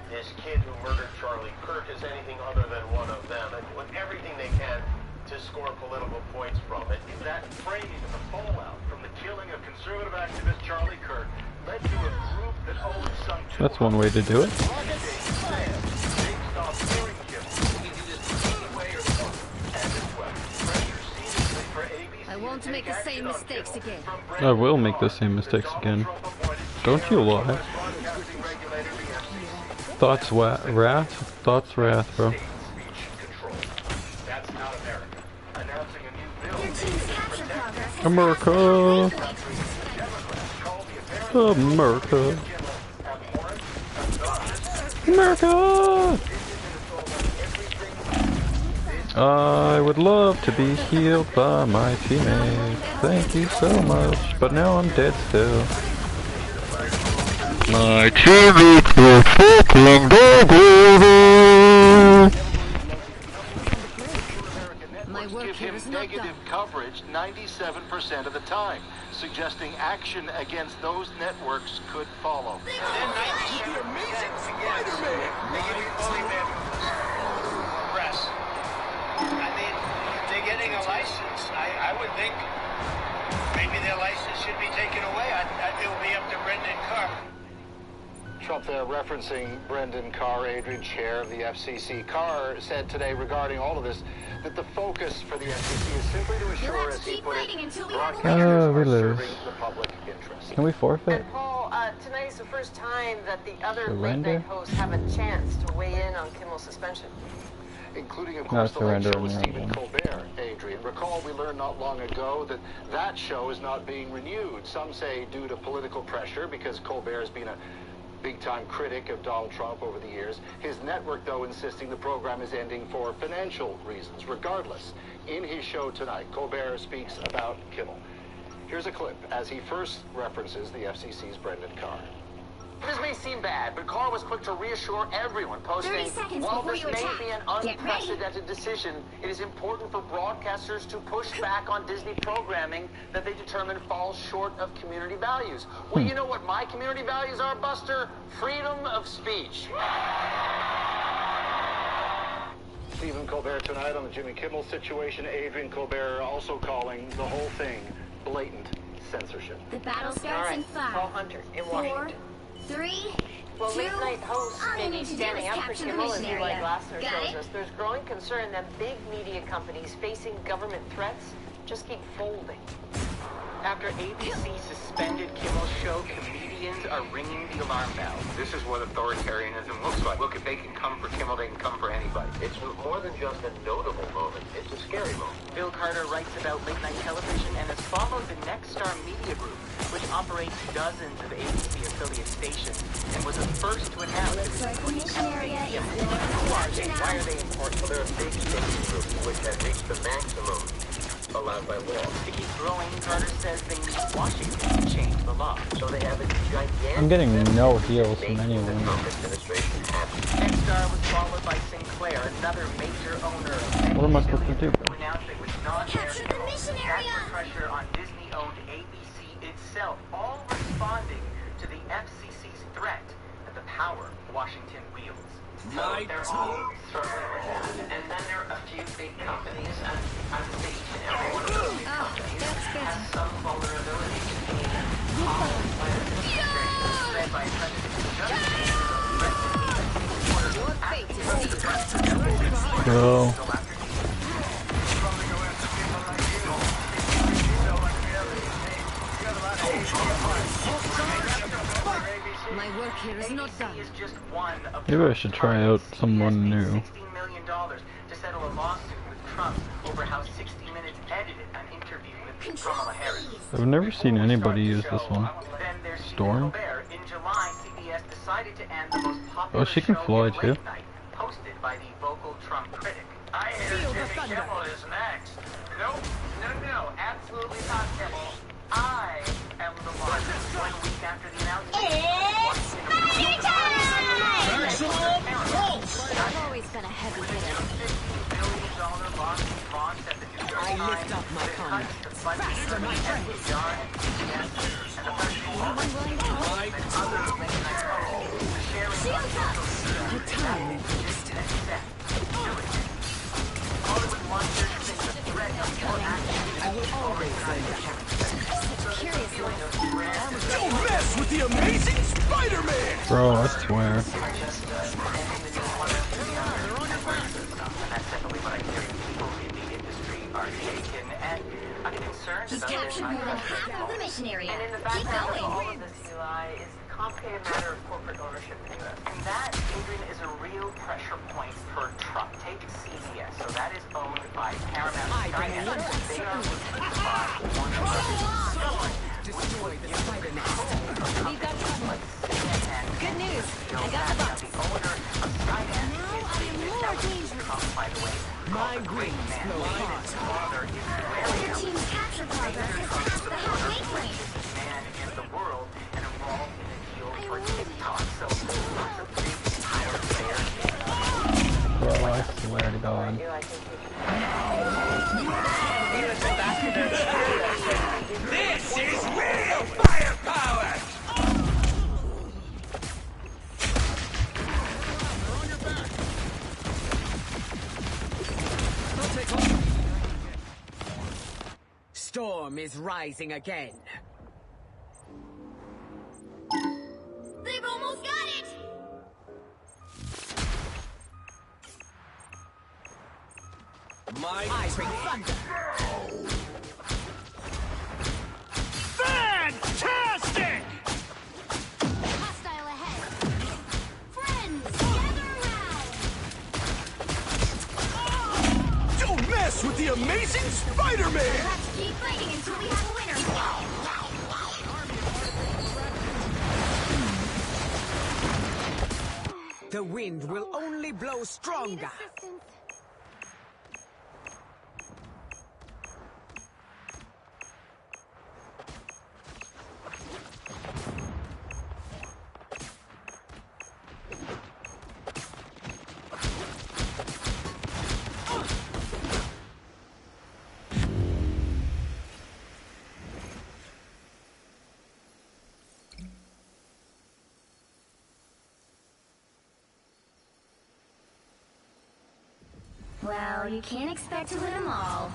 This kid who murdered Charlie Kirk is anything other than one of them, and doing everything they can to score political points from it. That framing of the fallout from the killing of conservative activist Charlie Kirk led to a group that owns some. That's one way to do it. I won't make the same mistakes again. I will make the same mistakes again. Don't you lie. Thoughts wrath? Thoughts wrath, bro. America! America! America! I would love to be healed by my teammate. Thank you so much, but now I'm dead still. My teammates were fucking doggy. Give him negative coverage 97% of the time, suggesting action against those networks could follow. The amazing Spider-Man! They give you fully banned press. I mean, if they're getting a license, I would think maybe their license should be taken away. It will be up to Brendan Carr. Trump there referencing Brendan Carr, Adrian, chair of the FCC. Carr said today regarding all of this that the focus for the FCC is simply to ensure, as he put it, broadcasters are serving the public interest. Can we forfeit? And Paul, tonight is the first time that the other Surrender? late-night hosts have a chance to weigh in on Kimmel's suspension. Including, of course, the late show with Stephen Colbert, Adrian. Recall we learned not long ago that that show is not being renewed. Some say due to political pressure, because Colbert has been a big-time critic of Donald Trump over the years. His network, though, insisting the program is ending for financial reasons. Regardless, in his show tonight, Colbert speaks about Kimmel. Here's a clip as he first references the FCC's Brendan Carr. This may seem bad, but Carr was quick to reassure everyone, posting, while this may be an unprecedented decision, it is important for broadcasters to push back on Disney programming that they determine falls short of community values. Well, you know what my community values are, Buster? Freedom of speech. Stephen Colbert tonight on the Jimmy Kimmel situation. Adrian Colbert also calling the whole thing blatant censorship. The battle starts in 5, Paul Hunter in Washington. 4, 3, Well, 2, late-night hosts all may you be need to do standing is up for capture the Kimmel, as mission Eli area. Glasser Got shows it? us. There's growing concern that big media companies facing government threats just keep folding. After ABC suspended Kimmel's show, comedians are ringing the alarm bell. This is what authoritarianism looks like. Look, if they can come for Kimmel, they can come for anybody. It's more than just a notable moment. It's a scary moment. Bill Carter writes about late-night television and has followed the Nexstar Media Group, which operates dozens of ABC affiliate stations, and was the first to announce it was putting FCC. Why are they important? Well, there are big station groups which have reached the maximum allowed by law. To keep growing, Carter says they need Washington to change the law. So they have a gigantic... I'm getting no heals from anyone. Nexstar was followed by Sinclair, another major owner of What am I supposed to do? who announced it was not Capture the mission area! That put pressure on Disney-owned ABC itself, all responding to the FCC's threat and the power Washington wields. So they're all struggling with that. And then there are a few big companies, and I would say each and every one of those big companies has some vulnerability to being led by Go. My work here is not done. Maybe I should try out someone new. $16 million to settle a lawsuit with Trump over how 60 Minutes edited an interview with Kamala Harris. I've never seen anybody use this one. Storm? In July, CBS decided to end the most popular Oh, she can fly too. hosted by the vocal Trump critic. I hear Jimmy Kimmel is next. Nope, no, absolutely not Kimmel. I am the one. 1 week after the announcement. It's Spider Time! Maximum pulse! I've always been a heavy hitter. $15 billion launch at the New York Times. I lift up my comment. Faster, my friend. Anyone willing to help? Shields up! The time is I will always send a cat. Don't mess with the amazing Spider-Man! Bro, I swear. He's captured more than half of the mission area. And in the Keep background of all going. of this, Eli, is the complicated matter of corporate ownership in the U.S. And that, Adrian, is a real pressure point for Trump. Take CBS. So that is owned by Paramount Skynet. They are looking to buy Warner Brothers. Destroy the Spider-Man. We've got trouble. Good news. I got the box. The owner By the way, my wings blow hot. Father is Your team's capture progress has passed the halfway point. man in the world and involved in a deal for TikTok. So lots of big power players. Bro, I swear to God. This is real firepower! Storm is rising again. They've almost got it! I bring thunder. Fantastic! Hostile ahead. Friends, gather around! Don't mess with the amazing Spider-Man! Let's keep fighting until we have a winner. The wind will only blow stronger. Well, you can't expect to win them all.